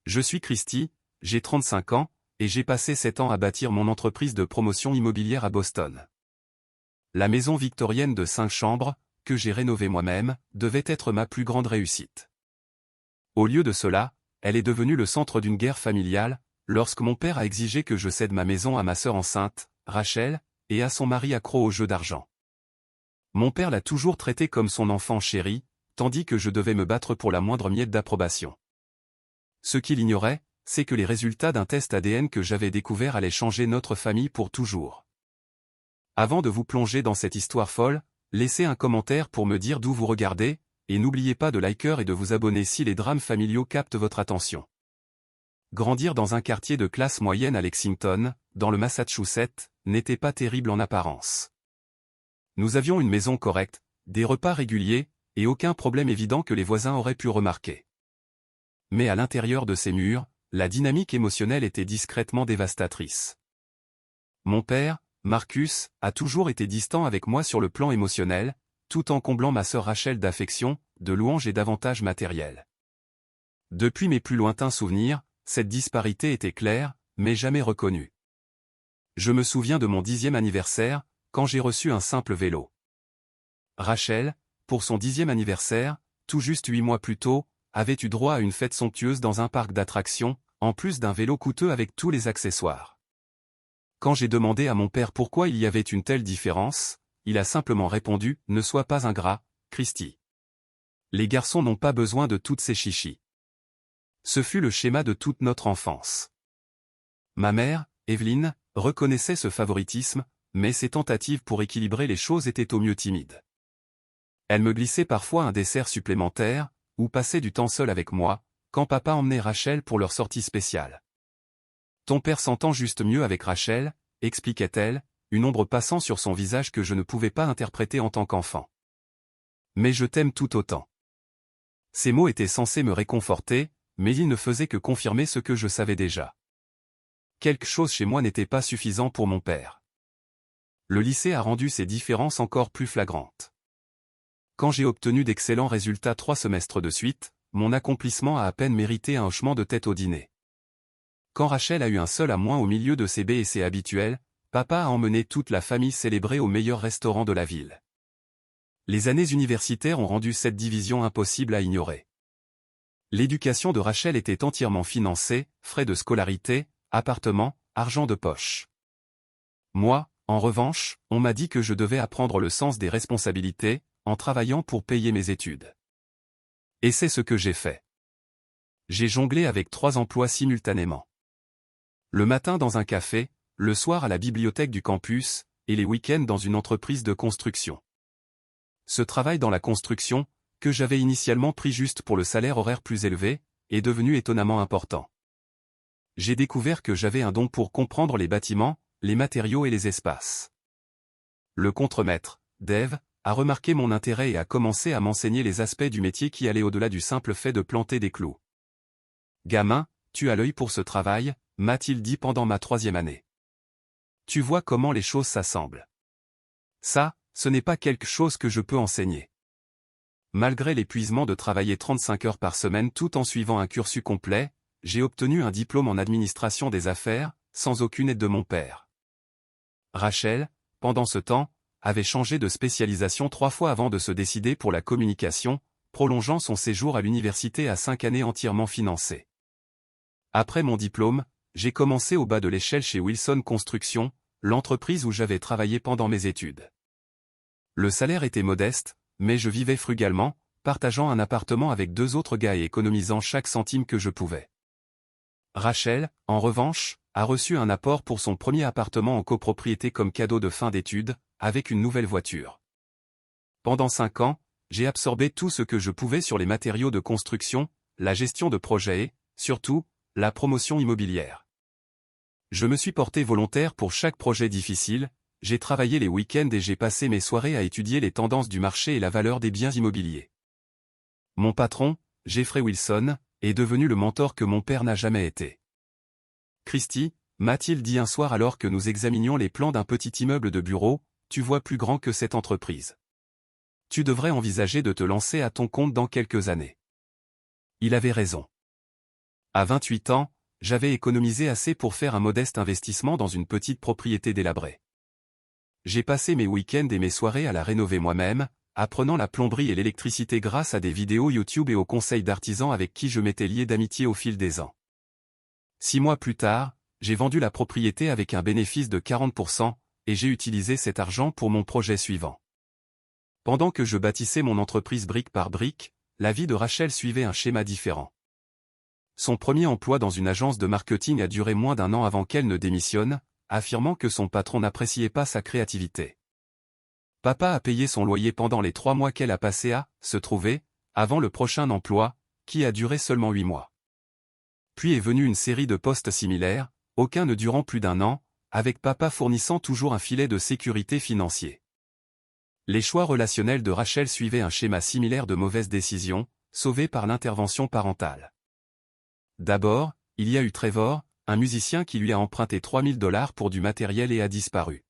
Je suis Christy, j'ai 35 ans, et j'ai passé 7 ans à bâtir mon entreprise de promotion immobilière à Boston. La maison victorienne de 5 chambres, que j'ai rénovée moi-même, devait être ma plus grande réussite. Au lieu de cela, elle est devenue le centre d'une guerre familiale, lorsque mon père a exigé que je cède ma maison à ma sœur enceinte, Rachel, et à son mari accro aux jeux d'argent. Mon père l'a toujours traité comme son enfant chéri, tandis que je devais me battre pour la moindre miette d'approbation. Ce qu'il ignorait, c'est que les résultats d'un test ADN que j'avais découvert allaient changer notre famille pour toujours. Avant de vous plonger dans cette histoire folle, laissez un commentaire pour me dire d'où vous regardez, et n'oubliez pas de liker et de vous abonner si les drames familiaux captent votre attention. Grandir dans un quartier de classe moyenne à Lexington, dans le Massachusetts, n'était pas terrible en apparence. Nous avions une maison correcte, des repas réguliers, et aucun problème évident que les voisins auraient pu remarquer. Mais à l'intérieur de ces murs, la dynamique émotionnelle était discrètement dévastatrice. Mon père, Marcus, a toujours été distant avec moi sur le plan émotionnel, tout en comblant ma sœur Rachel d'affection, de louanges et d'avantages matériels. Depuis mes plus lointains souvenirs, cette disparité était claire, mais jamais reconnue. Je me souviens de mon 10e anniversaire, quand j'ai reçu un simple vélo. Rachel, pour son 10e anniversaire, tout juste 8 mois plus tôt, avait eu droit à une fête somptueuse dans un parc d'attractions, en plus d'un vélo coûteux avec tous les accessoires. Quand j'ai demandé à mon père pourquoi il y avait une telle différence, il a simplement répondu « Ne sois pas ingrat, Christy. Les garçons n'ont pas besoin de toutes ces chichis. » Ce fut le schéma de toute notre enfance. Ma mère, Evelyn, reconnaissait ce favoritisme, mais ses tentatives pour équilibrer les choses étaient au mieux timides. Elle me glissait parfois un dessert supplémentaire, ou passait du temps seul avec moi, quand papa emmenait Rachel pour leur sortie spéciale. Ton père s'entend juste mieux avec Rachel, expliquait-elle, une ombre passant sur son visage que je ne pouvais pas interpréter en tant qu'enfant. Mais je t'aime tout autant. Ces mots étaient censés me réconforter, mais ils ne faisaient que confirmer ce que je savais déjà. Quelque chose chez moi n'était pas suffisant pour mon père. Le lycée a rendu ces différences encore plus flagrantes. Quand j'ai obtenu d'excellents résultats 3 semestres de suite, mon accomplissement a à peine mérité un hochement de tête au dîner. Quand Rachel a eu un seul à moins au milieu de ses B et C habituels, papa a emmené toute la famille célébrer au meilleur restaurant de la ville. Les années universitaires ont rendu cette division impossible à ignorer. L'éducation de Rachel était entièrement financée, frais de scolarité, appartement, argent de poche. Moi, en revanche, on m'a dit que je devais apprendre le sens des responsabilités, en travaillant pour payer mes études. Et c'est ce que j'ai fait. J'ai jonglé avec 3 emplois simultanément. Le matin dans un café, le soir à la bibliothèque du campus, et les week-ends dans une entreprise de construction. Ce travail dans la construction, que j'avais initialement pris juste pour le salaire horaire plus élevé, est devenu étonnamment important. J'ai découvert que j'avais un don pour comprendre les bâtiments, les matériaux et les espaces. Le contremaître, Dave, a remarqué mon intérêt et a commencé à m'enseigner les aspects du métier qui allaient au-delà du simple fait de planter des clous. « Gamin, tu as l'œil pour ce travail », m'a-t-il dit pendant ma 3e année. Tu vois comment les choses s'assemblent. Ça, ce n'est pas quelque chose que je peux enseigner. Malgré l'épuisement de travailler 35 heures par semaine tout en suivant un cursus complet, j'ai obtenu un diplôme en administration des affaires, sans aucune aide de mon père. Rachel, pendant ce temps, avait changé de spécialisation 3 fois avant de se décider pour la communication, prolongeant son séjour à l'université à 5 années entièrement financées. Après mon diplôme, j'ai commencé au bas de l'échelle chez Wilson Construction, l'entreprise où j'avais travaillé pendant mes études. Le salaire était modeste, mais je vivais frugalement, partageant un appartement avec 2 autres gars et économisant chaque centime que je pouvais. Rachel, en revanche, a reçu un apport pour son premier appartement en copropriété comme cadeau de fin d'études, avec une nouvelle voiture. Pendant 5 ans, j'ai absorbé tout ce que je pouvais sur les matériaux de construction, la gestion de projet et, surtout, la promotion immobilière. Je me suis porté volontaire pour chaque projet difficile, j'ai travaillé les week-ends et j'ai passé mes soirées à étudier les tendances du marché et la valeur des biens immobiliers. Mon patron, Jeffrey Wilson, est devenu le mentor que mon père n'a jamais été. Christy, m'a-t-il dit un soir alors que nous examinions les plans d'un petit immeuble de bureau, tu vois plus grand que cette entreprise. Tu devrais envisager de te lancer à ton compte dans quelques années. Il avait raison. À 28 ans, j'avais économisé assez pour faire un modeste investissement dans une petite propriété délabrée. J'ai passé mes week-ends et mes soirées à la rénover moi-même, apprenant la plomberie et l'électricité grâce à des vidéos YouTube et aux conseils d'artisans avec qui je m'étais lié d'amitié au fil des ans. 6 mois plus tard, j'ai vendu la propriété avec un bénéfice de 40%, et j'ai utilisé cet argent pour mon projet suivant. Pendant que je bâtissais mon entreprise brique par brique, la vie de Rachel suivait un schéma différent. Son premier emploi dans une agence de marketing a duré moins d'1 an avant qu'elle ne démissionne, affirmant que son patron n'appréciait pas sa créativité. Papa a payé son loyer pendant les 3 mois qu'elle a passé à se trouver, avant le prochain emploi, qui a duré seulement 8 mois. Puis est venue une série de postes similaires, aucun ne durant plus d'1 an, avec papa fournissant toujours un filet de sécurité financier. Les choix relationnels de Rachel suivaient un schéma similaire de mauvaises décisions, sauvées par l'intervention parentale. D'abord, il y a eu Trevor, un musicien qui lui a emprunté $3000 pour du matériel et a disparu.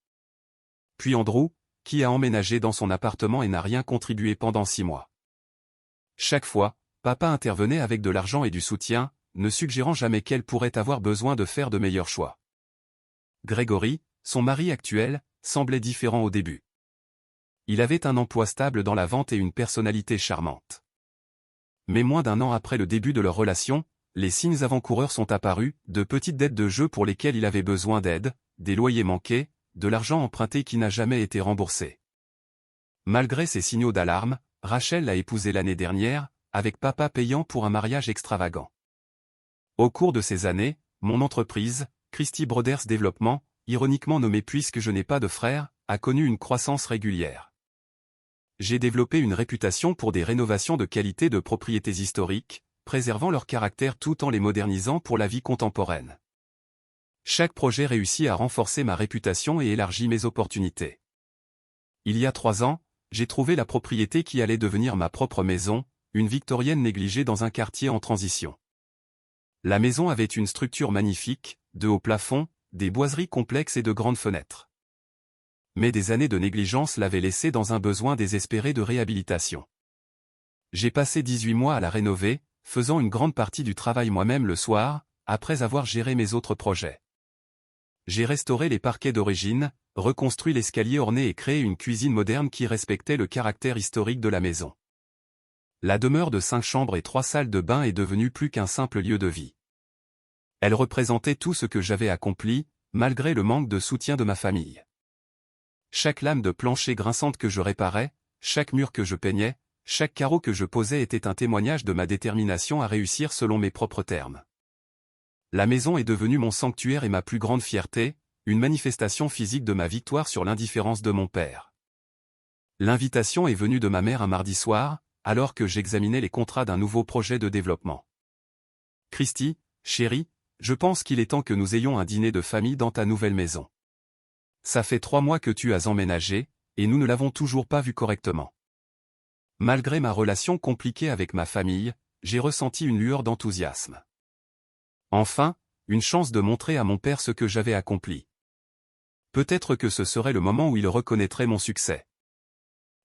Puis Andrew, qui a emménagé dans son appartement et n'a rien contribué pendant 6 mois. Chaque fois, papa intervenait avec de l'argent et du soutien, ne suggérant jamais qu'elle pourrait avoir besoin de faire de meilleurs choix. Gregory, son mari actuel, semblait différent au début. Il avait un emploi stable dans la vente et une personnalité charmante. Mais moins d'1 an après le début de leur relation, les signes avant-coureurs sont apparus, de petites dettes de jeu pour lesquelles il avait besoin d'aide, des loyers manqués, de l'argent emprunté qui n'a jamais été remboursé. Malgré ces signaux d'alarme, Rachel l'a épousé l'année dernière, avec papa payant pour un mariage extravagant. Au cours de ces années, mon entreprise, Christie Brothers Développement, ironiquement nommée puisque je n'ai pas de frère, a connu une croissance régulière. J'ai développé une réputation pour des rénovations de qualité de propriétés historiques, préservant leur caractère tout en les modernisant pour la vie contemporaine. Chaque projet réussit à renforcer ma réputation et élargit mes opportunités. Il y a 3 ans, j'ai trouvé la propriété qui allait devenir ma propre maison, une victorienne négligée dans un quartier en transition. La maison avait une structure magnifique, de hauts plafonds, des boiseries complexes et de grandes fenêtres. Mais des années de négligence l'avaient laissée dans un besoin désespéré de réhabilitation. J'ai passé 18 mois à la rénover, faisant une grande partie du travail moi-même le soir, après avoir géré mes autres projets. J'ai restauré les parquets d'origine, reconstruit l'escalier orné et créé une cuisine moderne qui respectait le caractère historique de la maison. La demeure de 5 chambres et 3 salles de bain est devenue plus qu'un simple lieu de vie. Elle représentait tout ce que j'avais accompli, malgré le manque de soutien de ma famille. Chaque lame de plancher grinçante que je réparais, chaque mur que je peignais, chaque carreau que je posais était un témoignage de ma détermination à réussir selon mes propres termes. La maison est devenue mon sanctuaire et ma plus grande fierté, une manifestation physique de ma victoire sur l'indifférence de mon père. L'invitation est venue de ma mère un mardi soir, alors que j'examinais les contrats d'un nouveau projet de développement. Christie, chérie, je pense qu'il est temps que nous ayons un dîner de famille dans ta nouvelle maison. Ça fait 3 mois que tu as emménagé, et nous ne l'avons toujours pas vu correctement. Malgré ma relation compliquée avec ma famille, j'ai ressenti une lueur d'enthousiasme. Enfin, une chance de montrer à mon père ce que j'avais accompli. Peut-être que ce serait le moment où il reconnaîtrait mon succès.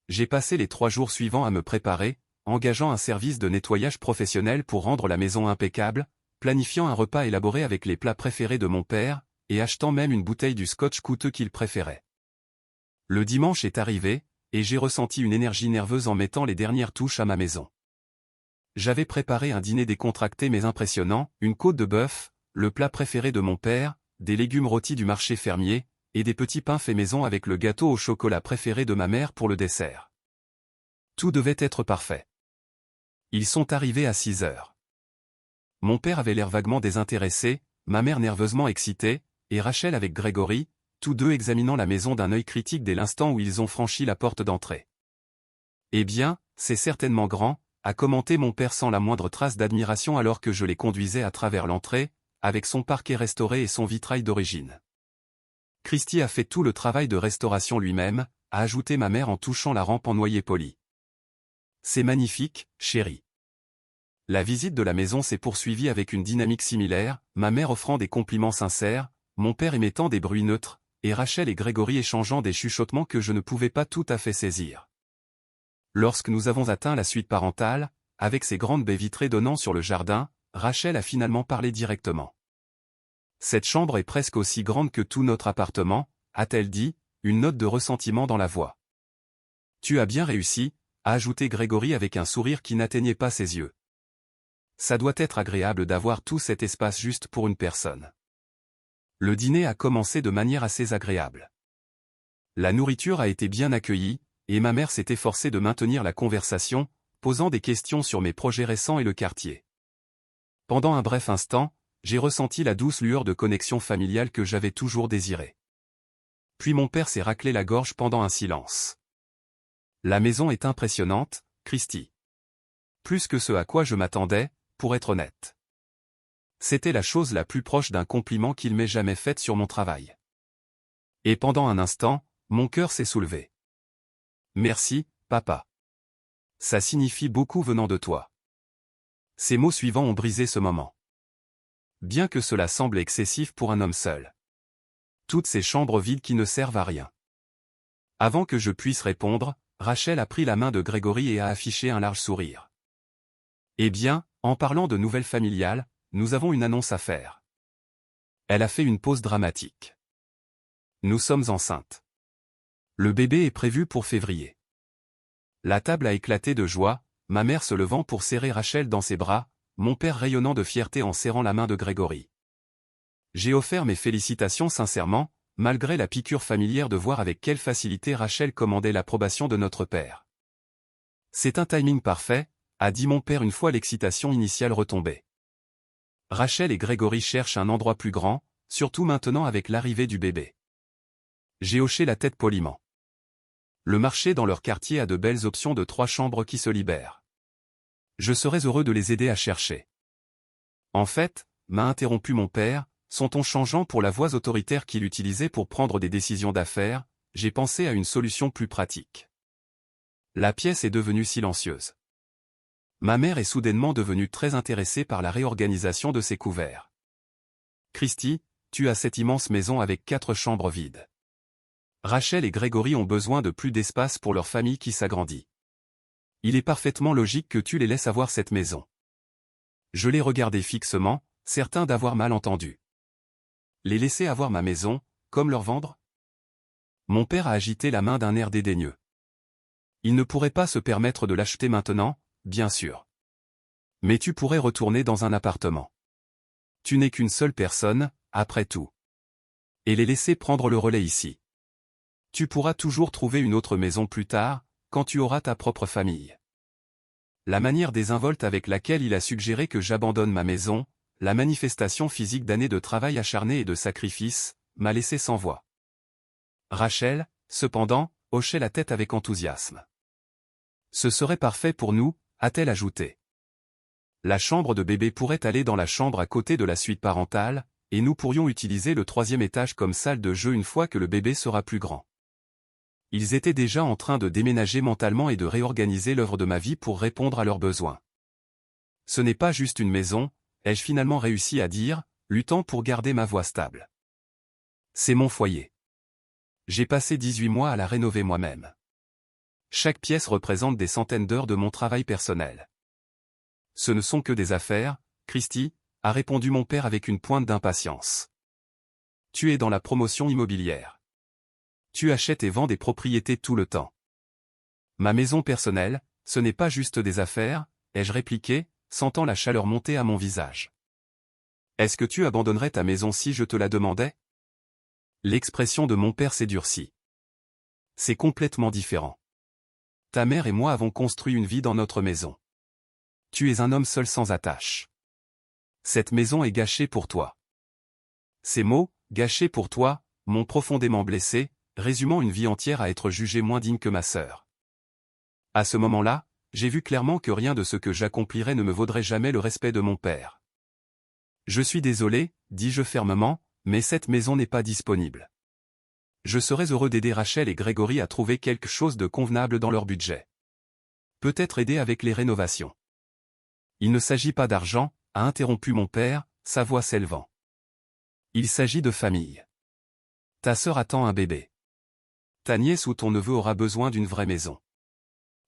J'ai passé les 3 jours suivants à me préparer, engageant un service de nettoyage professionnel pour rendre la maison impeccable, planifiant un repas élaboré avec les plats préférés de mon père, et achetant même une bouteille du scotch coûteux qu'il préférait. Le dimanche est arrivé, et j'ai ressenti une énergie nerveuse en mettant les dernières touches à ma maison. J'avais préparé un dîner décontracté mais impressionnant, une côte de bœuf, le plat préféré de mon père, des légumes rôtis du marché fermier, et des petits pains faits maison avec le gâteau au chocolat préféré de ma mère pour le dessert. Tout devait être parfait. Ils sont arrivés à 6 heures. Mon père avait l'air vaguement désintéressé, ma mère nerveusement excitée, et Rachel avec Gregory, tous deux examinant la maison d'un œil critique dès l'instant où ils ont franchi la porte d'entrée. « Eh bien, c'est certainement grand », a commenté mon père sans la moindre trace d'admiration alors que je les conduisais à travers l'entrée, avec son parquet restauré et son vitrail d'origine. Christie a fait tout le travail de restauration lui-même, a ajouté ma mère en touchant la rampe en noyer poli. « C'est magnifique, chérie. » La visite de la maison s'est poursuivie avec une dynamique similaire, ma mère offrant des compliments sincères, mon père émettant des bruits neutres, et Rachel et Gregory échangeant des chuchotements que je ne pouvais pas tout à fait saisir. Lorsque nous avons atteint la suite parentale, avec ses grandes baies vitrées donnant sur le jardin, Rachel a finalement parlé directement. Cette chambre est presque aussi grande que tout notre appartement, a-t-elle dit, une note de ressentiment dans la voix. Tu as bien réussi, a ajouté Grégory avec un sourire qui n'atteignait pas ses yeux. Ça doit être agréable d'avoir tout cet espace juste pour une personne. Le dîner a commencé de manière assez agréable. La nourriture a été bien accueillie, et ma mère s'est efforcée de maintenir la conversation, posant des questions sur mes projets récents et le quartier. Pendant un bref instant, j'ai ressenti la douce lueur de connexion familiale que j'avais toujours désirée. Puis mon père s'est raclé la gorge pendant un silence. La maison est impressionnante, Christy. Plus que ce à quoi je m'attendais, pour être honnête. C'était la chose la plus proche d'un compliment qu'il m'ait jamais faite sur mon travail. Et pendant un instant, mon cœur s'est soulevé. Merci, papa. Ça signifie beaucoup venant de toi. Ces mots suivants ont brisé ce moment. Bien que cela semble excessif pour un homme seul. Toutes ces chambres vides qui ne servent à rien. Avant que je puisse répondre, Rachel a pris la main de Grégory et a affiché un large sourire. Eh bien, en parlant de nouvelles familiales, nous avons une annonce à faire. Elle a fait une pause dramatique. Nous sommes enceintes. Le bébé est prévu pour février. La table a éclaté de joie, ma mère se levant pour serrer Rachel dans ses bras, mon père rayonnant de fierté en serrant la main de Grégory. J'ai offert mes félicitations sincèrement, malgré la piqûre familière de voir avec quelle facilité Rachel commandait l'approbation de notre père. C'est un timing parfait, a dit mon père une fois l'excitation initiale retombée. Rachel et Grégory cherchent un endroit plus grand, surtout maintenant avec l'arrivée du bébé. J'ai hoché la tête poliment. Le marché dans leur quartier a de belles options de 3 chambres qui se libèrent. Je serais heureux de les aider à chercher. En fait, m'a interrompu mon père, son ton changeant pour la voix autoritaire qu'il utilisait pour prendre des décisions d'affaires, j'ai pensé à une solution plus pratique. La pièce est devenue silencieuse. Ma mère est soudainement devenue très intéressée par la réorganisation de ses couverts. Christy, tu as cette immense maison avec 4 chambres vides. Rachel et Grégory ont besoin de plus d'espace pour leur famille qui s'agrandit. Il est parfaitement logique que tu les laisses avoir cette maison. Je les regardais fixement, certain d'avoir mal entendu. Les laisser avoir ma maison, comme leur vendre? Mon père a agité la main d'un air dédaigneux. Il ne pourrait pas se permettre de l'acheter maintenant, bien sûr. Mais tu pourrais retourner dans un appartement. Tu n'es qu'une seule personne, après tout. Et les laisser prendre le relais ici. Tu pourras toujours trouver une autre maison plus tard, quand tu auras ta propre famille. La manière désinvolte avec laquelle il a suggéré que j'abandonne ma maison, la manifestation physique d'années de travail acharné et de sacrifice, m'a laissé sans voix. Rachel, cependant, hochait la tête avec enthousiasme. Ce serait parfait pour nous, a-t-elle ajouté. La chambre de bébé pourrait aller dans la chambre à côté de la suite parentale, et nous pourrions utiliser le 3e étage comme salle de jeu une fois que le bébé sera plus grand. Ils étaient déjà en train de déménager mentalement et de réorganiser l'œuvre de ma vie pour répondre à leurs besoins. Ce n'est pas juste une maison, ai-je finalement réussi à dire, luttant pour garder ma voix stable. C'est mon foyer. J'ai passé 18 mois à la rénover moi-même. Chaque pièce représente des centaines d'heures de mon travail personnel. Ce ne sont que des affaires, Christy, a répondu mon père avec une pointe d'impatience. Tu es dans la promotion immobilière. Tu achètes et vends des propriétés tout le temps. Ma maison personnelle, ce n'est pas juste des affaires, ai-je répliqué, sentant la chaleur monter à mon visage. Est-ce que tu abandonnerais ta maison si je te la demandais? L'expression de mon père s'est durcie. C'est complètement différent. Ta mère et moi avons construit une vie dans notre maison. Tu es un homme seul sans attache. Cette maison est gâchée pour toi. Ces mots, gâchés pour toi, m'ont profondément blessé, résumant une vie entière à être jugé moins digne que ma sœur. À ce moment-là, j'ai vu clairement que rien de ce que j'accomplirais ne me vaudrait jamais le respect de mon père. Je suis désolé, dis-je fermement, mais cette maison n'est pas disponible. Je serais heureux d'aider Rachel et Grégory à trouver quelque chose de convenable dans leur budget. Peut-être aider avec les rénovations. Il ne s'agit pas d'argent, a interrompu mon père, sa voix s'élevant. Il s'agit de famille. Ta sœur attend un bébé. Ta nièce ou ton neveu aura besoin d'une vraie maison.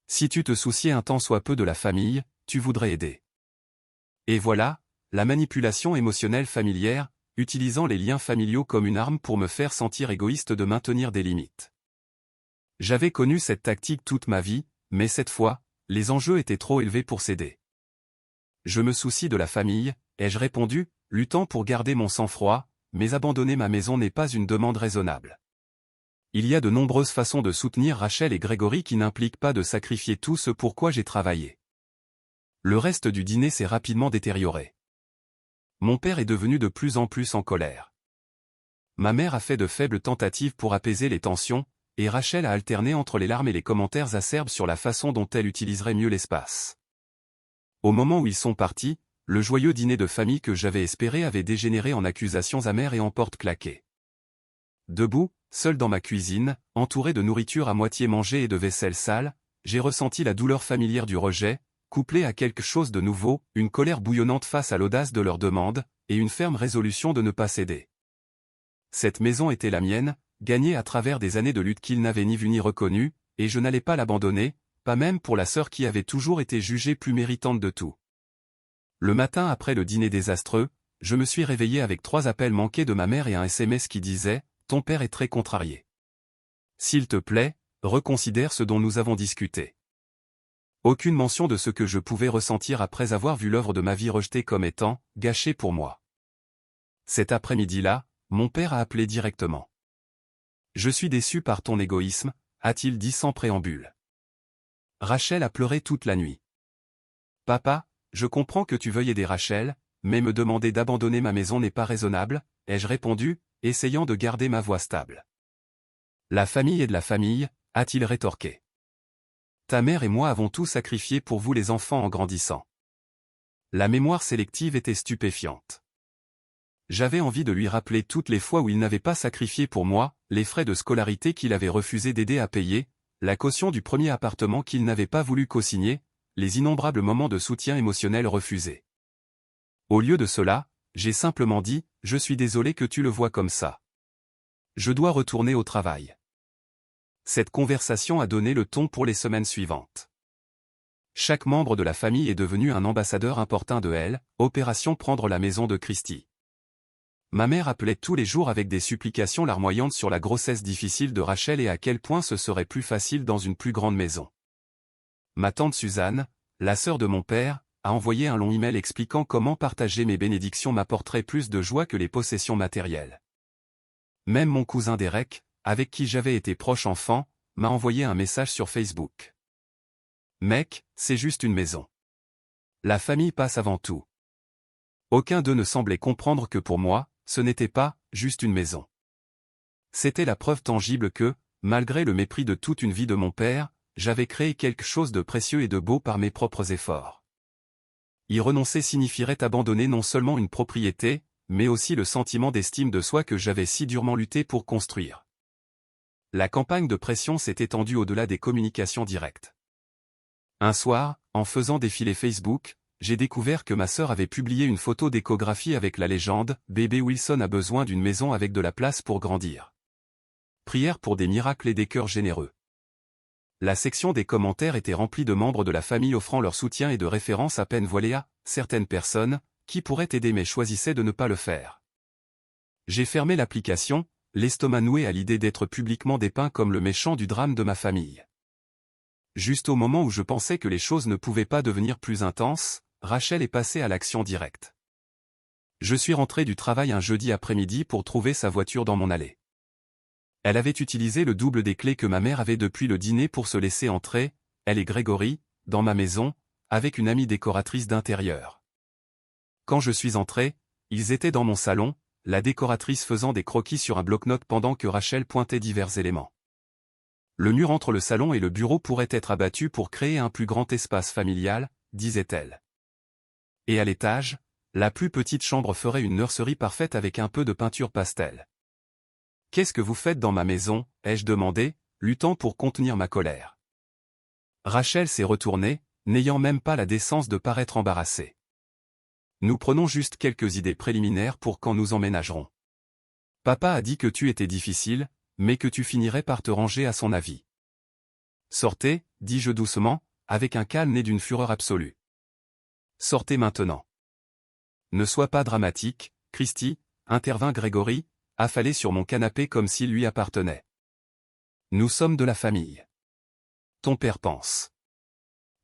Si tu te souciais un tant soit peu de la famille, tu voudrais aider. Et voilà, la manipulation émotionnelle familière, utilisant les liens familiaux comme une arme pour me faire sentir égoïste de maintenir des limites. J'avais connu cette tactique toute ma vie, mais cette fois, les enjeux étaient trop élevés pour céder. Je me soucie de la famille, ai-je répondu, luttant pour garder mon sang-froid, mais abandonner ma maison n'est pas une demande raisonnable. Il y a de nombreuses façons de soutenir Rachel et Grégory qui n'impliquent pas de sacrifier tout ce pour quoi j'ai travaillé. Le reste du dîner s'est rapidement détérioré. Mon père est devenu de plus en plus en colère. Ma mère a fait de faibles tentatives pour apaiser les tensions, et Rachel a alterné entre les larmes et les commentaires acerbes sur la façon dont elle utiliserait mieux l'espace. Au moment où ils sont partis, le joyeux dîner de famille que j'avais espéré avait dégénéré en accusations amères et en portes claquées. Debout, seul dans ma cuisine, entouré de nourriture à moitié mangée et de vaisselle sale, j'ai ressenti la douleur familière du rejet, couplée à quelque chose de nouveau, une colère bouillonnante face à l'audace de leurs demandes, et une ferme résolution de ne pas céder. Cette maison était la mienne, gagnée à travers des années de lutte qu'ils n'avaient ni vue ni reconnue, et je n'allais pas l'abandonner, pas même pour la sœur qui avait toujours été jugée plus méritante de tout. Le matin après le dîner désastreux, je me suis réveillé avec 3 appels manqués de ma mère et un SMS qui disait « Ton père est très contrarié. S'il te plaît, reconsidère ce dont nous avons discuté. » Aucune mention de ce que je pouvais ressentir après avoir vu l'œuvre de ma vie rejetée comme étant « gâchée pour moi ». Cet après-midi-là, mon père a appelé directement. « Je suis déçu par ton égoïsme », a-t-il dit sans préambule. Rachel a pleuré toute la nuit. « Papa, je comprends que tu veuilles aider Rachel, mais me demander d'abandonner ma maison n'est pas raisonnable, ai-je répondu, essayant de garder ma voix stable. La famille est de la famille, a-t-il rétorqué. Ta mère et moi avons tout sacrifié pour vous les enfants en grandissant. La mémoire sélective était stupéfiante. J'avais envie de lui rappeler toutes les fois où il n'avait pas sacrifié pour moi, les frais de scolarité qu'il avait refusé d'aider à payer, la caution du premier appartement qu'il n'avait pas voulu co-signer, les innombrables moments de soutien émotionnel refusés. Au lieu de cela, j'ai simplement dit, je suis désolé que tu le vois comme ça. Je dois retourner au travail. Cette conversation a donné le ton pour les semaines suivantes. Chaque membre de la famille est devenu un ambassadeur importun de elle, opération prendre la maison de Christy. Ma mère appelait tous les jours avec des supplications larmoyantes sur la grossesse difficile de Rachel et à quel point ce serait plus facile dans une plus grande maison. Ma tante Suzanne, la sœur de mon père, a envoyé un long email expliquant comment partager mes bénédictions m'apporterait plus de joie que les possessions matérielles. Même mon cousin Derek, avec qui j'avais été proche enfant, m'a envoyé un message sur Facebook. Mec, c'est juste une maison. La famille passe avant tout. Aucun d'eux ne semblait comprendre que pour moi, ce n'était pas juste une maison. C'était la preuve tangible que, malgré le mépris de toute une vie de mon père, j'avais créé quelque chose de précieux et de beau par mes propres efforts. Y renoncer signifierait abandonner non seulement une propriété, mais aussi le sentiment d'estime de soi que j'avais si durement lutté pour construire. La campagne de pression s'est étendue au-delà des communications directes. Un soir, en faisant défiler Facebook, j'ai découvert que ma sœur avait publié une photo d'échographie avec la légende « Bébé Wilson a besoin d'une maison avec de la place pour grandir ». Prière pour des miracles et des cœurs généreux. La section des commentaires était remplie de membres de la famille offrant leur soutien et de références à peine voilées à certaines personnes qui pourraient aider mais choisissaient de ne pas le faire. J'ai fermé l'application, l'estomac noué à l'idée d'être publiquement dépeint comme le méchant du drame de ma famille. Juste au moment où je pensais que les choses ne pouvaient pas devenir plus intenses, Rachel est passée à l'action directe. Je suis rentré du travail un jeudi après-midi pour trouver sa voiture dans mon allée. Elle avait utilisé le double des clés que ma mère avait depuis le dîner pour se laisser entrer, elle et Grégory, dans ma maison, avec une amie décoratrice d'intérieur. Quand je suis entré, ils étaient dans mon salon, la décoratrice faisant des croquis sur un bloc-notes pendant que Rachel pointait divers éléments. Le mur entre le salon et le bureau pourrait être abattu pour créer un plus grand espace familial, disait-elle. Et à l'étage, la plus petite chambre ferait une nurserie parfaite avec un peu de peinture pastel. « Qu'est-ce que vous faites dans ma maison ?» ai-je demandé, luttant pour contenir ma colère. Rachel s'est retournée, n'ayant même pas la décence de paraître embarrassée. Nous prenons juste quelques idées préliminaires pour quand nous emménagerons. Papa a dit que tu étais difficile, mais que tu finirais par te ranger à son avis. Sortez, dis-je doucement, avec un calme né d'une fureur absolue. Sortez maintenant. Ne sois pas dramatique, Christy, intervint Grégory, affalé sur mon canapé comme s'il lui appartenait. Nous sommes de la famille. Ton père pense.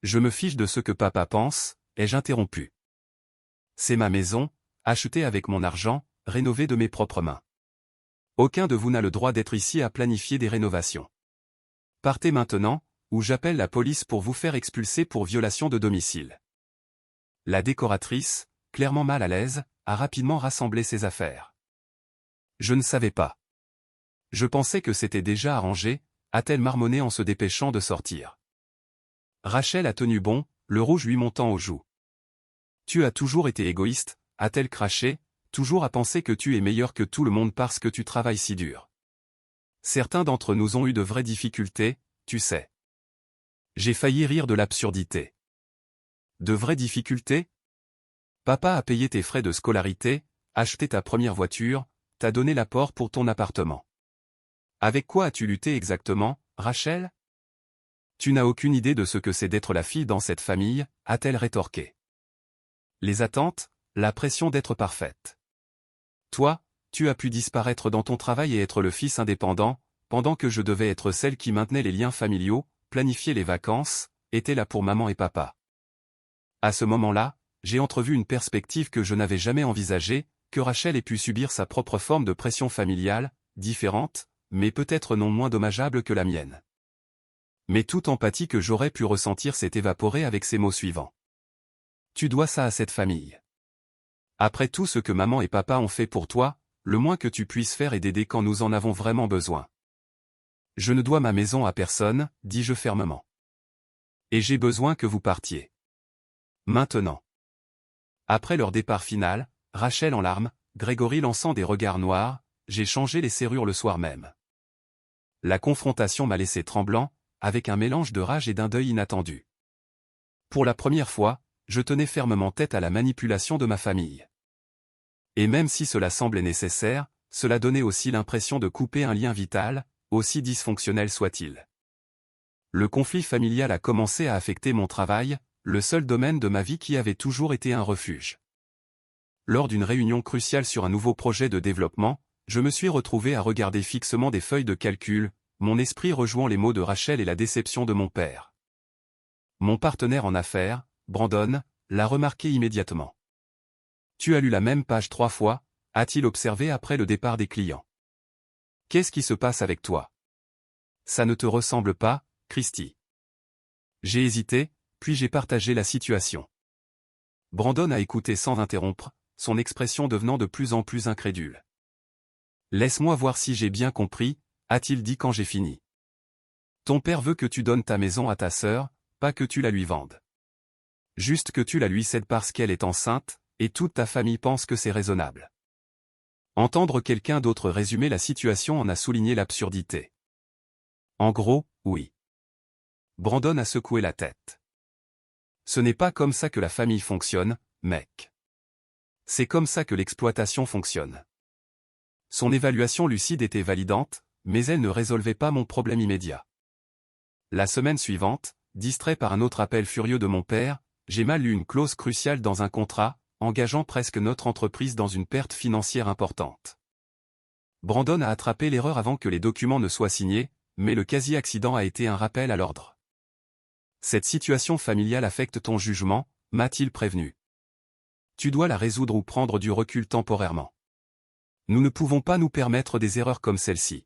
Je me fiche de ce que papa pense, ai-je interrompu. C'est ma maison, achetée avec mon argent, rénovée de mes propres mains. Aucun de vous n'a le droit d'être ici à planifier des rénovations. Partez maintenant, ou j'appelle la police pour vous faire expulser pour violation de domicile. La décoratrice, clairement mal à l'aise, a rapidement rassemblé ses affaires. Je ne savais pas. Je pensais que c'était déjà arrangé, a-t-elle marmonné en se dépêchant de sortir. Rachel a tenu bon, le rouge lui montant aux joues. Tu as toujours été égoïste, a-t-elle craché, toujours à penser que tu es meilleur que tout le monde parce que tu travailles si dur. Certains d'entre nous ont eu de vraies difficultés, tu sais. J'ai failli rire de l'absurdité. De vraies difficultés? Papa a payé tes frais de scolarité, acheté ta première voiture, t'a donné l'apport pour ton appartement. Avec quoi as-tu lutté exactement, Rachel? Tu n'as aucune idée de ce que c'est d'être la fille dans cette famille, a-t-elle rétorqué. Les attentes, la pression d'être parfaite. Toi, tu as pu disparaître dans ton travail et être le fils indépendant, pendant que je devais être celle qui maintenait les liens familiaux, planifier les vacances, était là pour maman et papa. À ce moment-là, j'ai entrevu une perspective que je n'avais jamais envisagée, que Rachel ait pu subir sa propre forme de pression familiale, différente, mais peut-être non moins dommageable que la mienne. Mais toute empathie que j'aurais pu ressentir s'est évaporée avec ces mots suivants. Tu dois ça à cette famille. Après tout ce que maman et papa ont fait pour toi, le moins que tu puisses faire est d'aider quand nous en avons vraiment besoin. Je ne dois ma maison à personne, dis-je fermement. Et j'ai besoin que vous partiez. Maintenant. Après leur départ final, Rachel en larmes, Grégory lançant des regards noirs, j'ai changé les serrures le soir même. La confrontation m'a laissé tremblant, avec un mélange de rage et d'un deuil inattendu. Pour la première fois, je tenais fermement tête à la manipulation de ma famille. Et même si cela semblait nécessaire, cela donnait aussi l'impression de couper un lien vital, aussi dysfonctionnel soit-il. Le conflit familial a commencé à affecter mon travail, le seul domaine de ma vie qui avait toujours été un refuge. Lors d'une réunion cruciale sur un nouveau projet de développement, je me suis retrouvé à regarder fixement des feuilles de calcul, mon esprit rejouant les mots de Rachel et la déception de mon père. Mon partenaire en affaires, Brandon, l'a remarqué immédiatement. Tu as lu la même page 3 fois, a-t-il observé après le départ des clients. Qu'est-ce qui se passe avec toi? Ça ne te ressemble pas, Christy. J'ai hésité, puis j'ai partagé la situation. Brandon a écouté sans interrompre, son expression devenant de plus en plus incrédule. Laisse-moi voir si j'ai bien compris, a-t-il dit quand j'ai fini. Ton père veut que tu donnes ta maison à ta sœur, pas que tu la lui vendes. Juste que tu la lui cèdes parce qu'elle est enceinte, et toute ta famille pense que c'est raisonnable. Entendre quelqu'un d'autre résumer la situation en a souligné l'absurdité. En gros, oui. Brandon a secoué la tête. Ce n'est pas comme ça que la famille fonctionne, mec. C'est comme ça que l'exploitation fonctionne. Son évaluation lucide était validante, mais elle ne résolvait pas mon problème immédiat. La semaine suivante, distrait par un autre appel furieux de mon père, j'ai mal lu une clause cruciale dans un contrat, engageant presque notre entreprise dans une perte financière importante. Brandon a attrapé l'erreur avant que les documents ne soient signés, mais le quasi-accident a été un rappel à l'ordre. Cette situation familiale affecte ton jugement, m'a-t-il prévenu. Tu dois la résoudre ou prendre du recul temporairement. Nous ne pouvons pas nous permettre des erreurs comme celle-ci.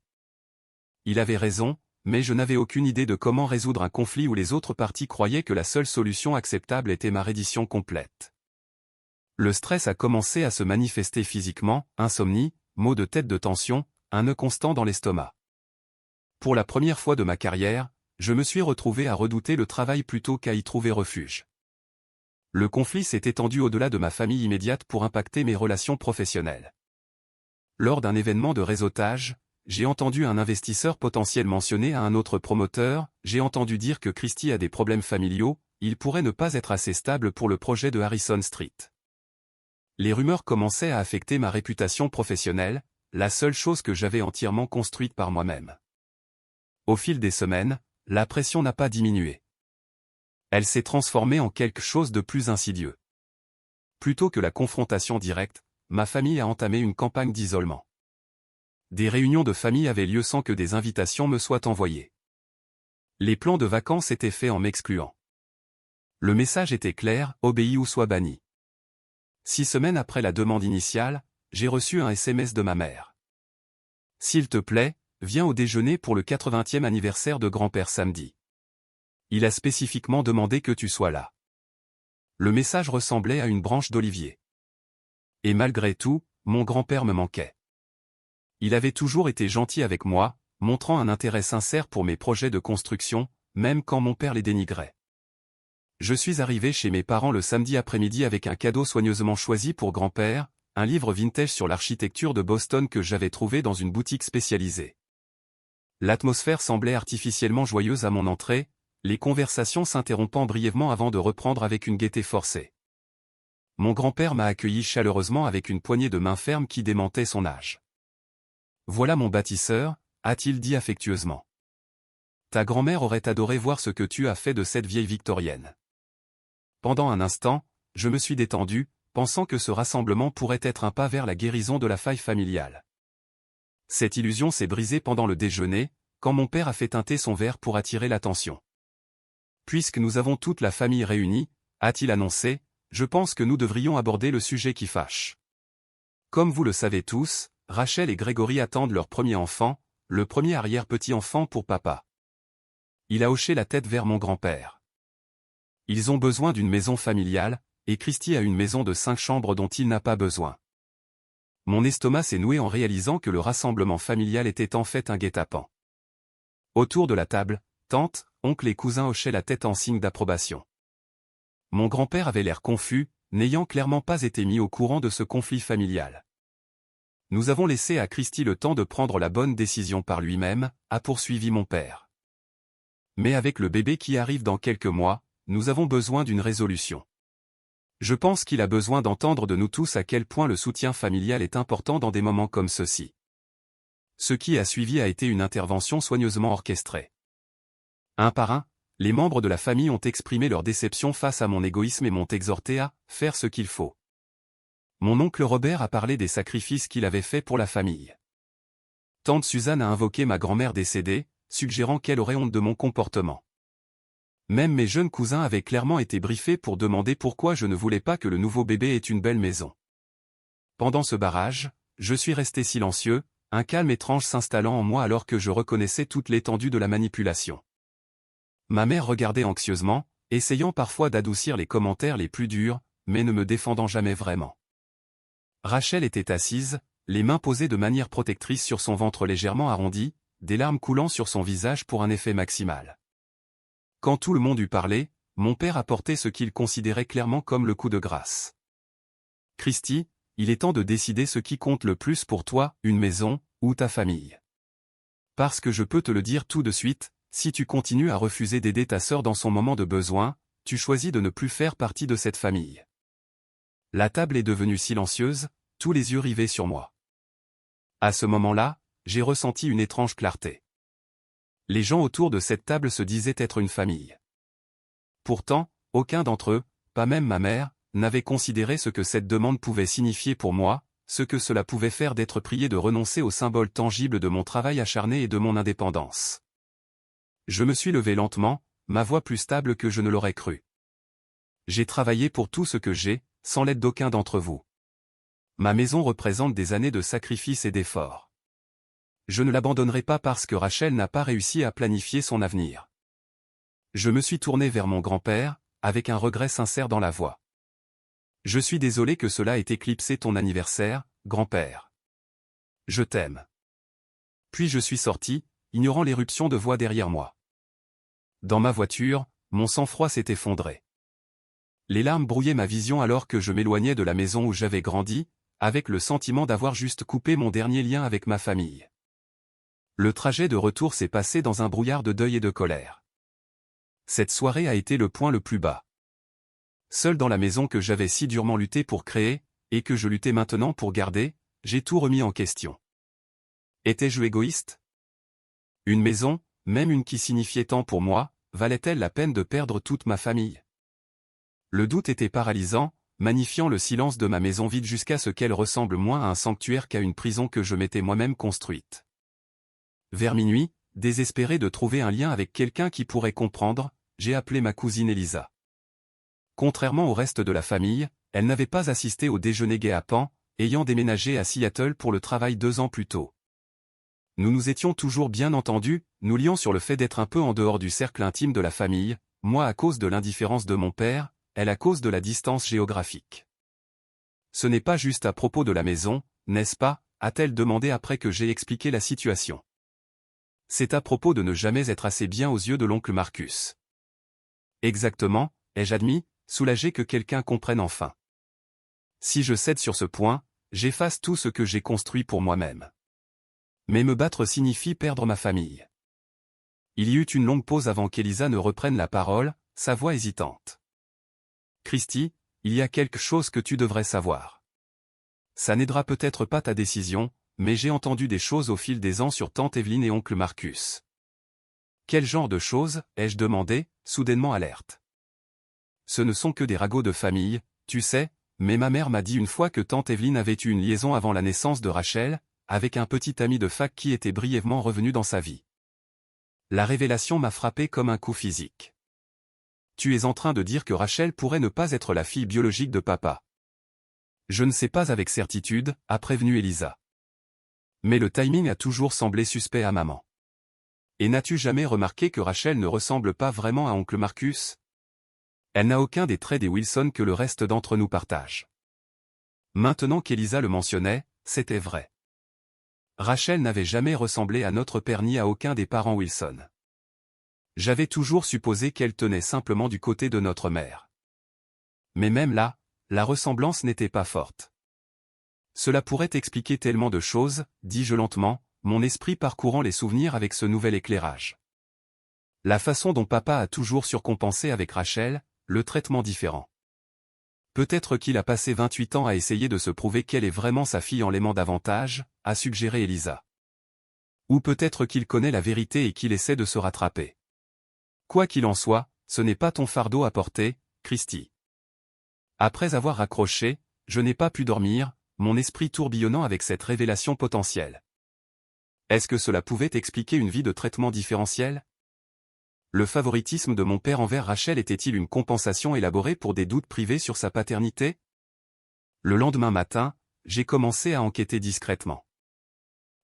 Il avait raison, mais je n'avais aucune idée de comment résoudre un conflit où les autres parties croyaient que la seule solution acceptable était ma reddition complète. Le stress a commencé à se manifester physiquement, insomnie, maux de tête de tension, un nœud constant dans l'estomac. Pour la première fois de ma carrière, je me suis retrouvé à redouter le travail plutôt qu'à y trouver refuge. Le conflit s'est étendu au-delà de ma famille immédiate pour impacter mes relations professionnelles. Lors d'un événement de réseautage, j'ai entendu un investisseur potentiel mentionner à un autre promoteur, j'ai entendu dire que Christy a des problèmes familiaux, il pourrait ne pas être assez stable pour le projet de Harrison Street. Les rumeurs commençaient à affecter ma réputation professionnelle, la seule chose que j'avais entièrement construite par moi-même. Au fil des semaines, la pression n'a pas diminué. Elle s'est transformée en quelque chose de plus insidieux. Plutôt que la confrontation directe, ma famille a entamé une campagne d'isolement. Des réunions de famille avaient lieu sans que des invitations me soient envoyées. Les plans de vacances étaient faits en m'excluant. Le message était clair, obéis ou sois banni. 6 semaines après la demande initiale, j'ai reçu un SMS de ma mère. S'il te plaît, viens au déjeuner pour le 80e anniversaire de grand-père samedi. Il a spécifiquement demandé que tu sois là. Le message ressemblait à une branche d'olivier. Et malgré tout, mon grand-père me manquait. Il avait toujours été gentil avec moi, montrant un intérêt sincère pour mes projets de construction, même quand mon père les dénigrait. Je suis arrivé chez mes parents le samedi après-midi avec un cadeau soigneusement choisi pour grand-père, un livre vintage sur l'architecture de Boston que j'avais trouvé dans une boutique spécialisée. L'atmosphère semblait artificiellement joyeuse à mon entrée, les conversations s'interrompant brièvement avant de reprendre avec une gaieté forcée. Mon grand-père m'a accueilli chaleureusement avec une poignée de main ferme qui démentait son âge. « Voilà mon bâtisseur », a-t-il dit affectueusement. « Ta grand-mère aurait adoré voir ce que tu as fait de cette vieille victorienne. » Pendant un instant, je me suis détendu, pensant que ce rassemblement pourrait être un pas vers la guérison de la faille familiale. Cette illusion s'est brisée pendant le déjeuner, quand mon père a fait teinter son verre pour attirer l'attention. « Puisque nous avons toute la famille réunie, a-t-il annoncé, je pense que nous devrions aborder le sujet qui fâche. Comme vous le savez tous, Rachel et Grégory attendent leur premier enfant, le premier arrière-petit-enfant pour papa. » Il a hoché la tête vers mon grand-père. « Ils ont besoin d'une maison familiale, et Christy a une maison de 5 chambres dont il n'a pas besoin. » Mon estomac s'est noué en réalisant que le rassemblement familial était en fait un guet-apens. Autour de la table, tante, oncle et cousins hochaient la tête en signe d'approbation. Mon grand-père avait l'air confus, n'ayant clairement pas été mis au courant de ce conflit familial. « Nous avons laissé à Christy le temps de prendre la bonne décision par lui-même, a poursuivi mon père. Mais avec le bébé qui arrive dans quelques mois, nous avons besoin d'une résolution. Je pense qu'il a besoin d'entendre de nous tous à quel point le soutien familial est important dans des moments comme ceux-ci. » Ce qui a suivi a été une intervention soigneusement orchestrée. Un par un, les membres de la famille ont exprimé leur déception face à mon égoïsme et m'ont exhorté à « faire ce qu'il faut ». Mon oncle Robert a parlé des sacrifices qu'il avait faits pour la famille. Tante Suzanne a invoqué ma grand-mère décédée, suggérant qu'elle aurait honte de mon comportement. Même mes jeunes cousins avaient clairement été briefés pour demander pourquoi je ne voulais pas que le nouveau bébé ait une belle maison. Pendant ce barrage, je suis resté silencieux, un calme étrange s'installant en moi alors que je reconnaissais toute l'étendue de la manipulation. Ma mère regardait anxieusement, essayant parfois d'adoucir les commentaires les plus durs, mais ne me défendant jamais vraiment. Rachel était assise, les mains posées de manière protectrice sur son ventre légèrement arrondi, des larmes coulant sur son visage pour un effet maximal. Quand tout le monde eut parlé, mon père apportait ce qu'il considérait clairement comme le coup de grâce. « Christy, il est temps de décider ce qui compte le plus pour toi, une maison, ou ta famille. Parce que je peux te le dire tout de suite, si tu continues à refuser d'aider ta sœur dans son moment de besoin, tu choisis de ne plus faire partie de cette famille. » La table est devenue silencieuse, tous les yeux rivés sur moi. À ce moment-là, j'ai ressenti une étrange clarté. Les gens autour de cette table se disaient être une famille. Pourtant, aucun d'entre eux, pas même ma mère, n'avait considéré ce que cette demande pouvait signifier pour moi, ce que cela pouvait faire d'être prié de renoncer au symbole tangible de mon travail acharné et de mon indépendance. Je me suis levé lentement, ma voix plus stable que je ne l'aurais cru. J'ai travaillé pour tout ce que j'ai, sans l'aide d'aucun d'entre vous. Ma maison représente des années de sacrifice et d'efforts. Je ne l'abandonnerai pas parce que Rachel n'a pas réussi à planifier son avenir. Je me suis tourné vers mon grand-père, avec un regret sincère dans la voix. Je suis désolé que cela ait éclipsé ton anniversaire, grand-père. Je t'aime. Puis je suis sorti, ignorant l'éruption de voix derrière moi. Dans ma voiture, mon sang-froid s'est effondré. Les larmes brouillaient ma vision alors que je m'éloignais de la maison où j'avais grandi, avec le sentiment d'avoir juste coupé mon dernier lien avec ma famille. Le trajet de retour s'est passé dans un brouillard de deuil et de colère. Cette soirée a été le point le plus bas. Seul dans la maison que j'avais si durement lutté pour créer, et que je luttais maintenant pour garder, j'ai tout remis en question. Étais-je égoïste? Une maison, même une qui signifiait tant pour moi, valait-elle la peine de perdre toute ma famille? Le doute était paralysant, magnifiant le silence de ma maison vide jusqu'à ce qu'elle ressemble moins à un sanctuaire qu'à une prison que je m'étais moi-même construite. Vers minuit, désespéré de trouver un lien avec quelqu'un qui pourrait comprendre, j'ai appelé ma cousine Elisa. Contrairement au reste de la famille, elle n'avait pas assisté au déjeuner guet-apens, ayant déménagé à Seattle pour le travail 2 ans plus tôt. Nous nous étions toujours bien entendus, nous liant sur le fait d'être un peu en dehors du cercle intime de la famille, moi à cause de l'indifférence de mon père, elle à cause de la distance géographique. Ce n'est pas juste à propos de la maison, n'est-ce pas, a-t-elle demandé après que j'ai expliqué la situation. C'est à propos de ne jamais être assez bien aux yeux de l'oncle Marcus. Exactement, ai-je admis, soulagé que quelqu'un comprenne enfin. Si je cède sur ce point, j'efface tout ce que j'ai construit pour moi-même. Mais me battre signifie perdre ma famille. Il y eut une longue pause avant qu'Elisa ne reprenne la parole, sa voix hésitante. Christy, il y a quelque chose que tu devrais savoir. Ça n'aidera peut-être pas ta décision, mais j'ai entendu des choses au fil des ans sur tante Evelyne et oncle Marcus. Quel genre de choses, ai-je demandé, soudainement alerte. Ce ne sont que des ragots de famille, tu sais, mais ma mère m'a dit une fois que tante Evelyne avait eu une liaison avant la naissance de Rachel, avec un petit ami de fac qui était brièvement revenu dans sa vie. La révélation m'a frappé comme un coup physique. Tu es en train de dire que Rachel pourrait ne pas être la fille biologique de papa. Je ne sais pas avec certitude, a prévenu Elisa. Mais le timing a toujours semblé suspect à maman. Et n'as-tu jamais remarqué que Rachel ne ressemble pas vraiment à oncle Marcus? Elle n'a aucun des traits des Wilson que le reste d'entre nous partage. Maintenant qu'Elisa le mentionnait, c'était vrai. Rachel n'avait jamais ressemblé à notre père ni à aucun des parents Wilson. J'avais toujours supposé qu'elle tenait simplement du côté de notre mère. Mais même là, la ressemblance n'était pas forte. Cela pourrait expliquer tellement de choses, dis-je lentement, mon esprit parcourant les souvenirs avec ce nouvel éclairage. La façon dont papa a toujours surcompensé avec Rachel, le traitement différent. Peut-être qu'il a passé 28 ans à essayer de se prouver qu'elle est vraiment sa fille en l'aimant davantage, a suggéré Elisa. Ou peut-être qu'il connaît la vérité et qu'il essaie de se rattraper. Quoi qu'il en soit, ce n'est pas ton fardeau à porter, Christy. Après avoir raccroché, je n'ai pas pu dormir, mon esprit tourbillonnant avec cette révélation potentielle. Est-ce que cela pouvait expliquer une vie de traitement différentiel? Le favoritisme de mon père envers Rachel était-il une compensation élaborée pour des doutes privés sur sa paternité? Le lendemain matin, j'ai commencé à enquêter discrètement.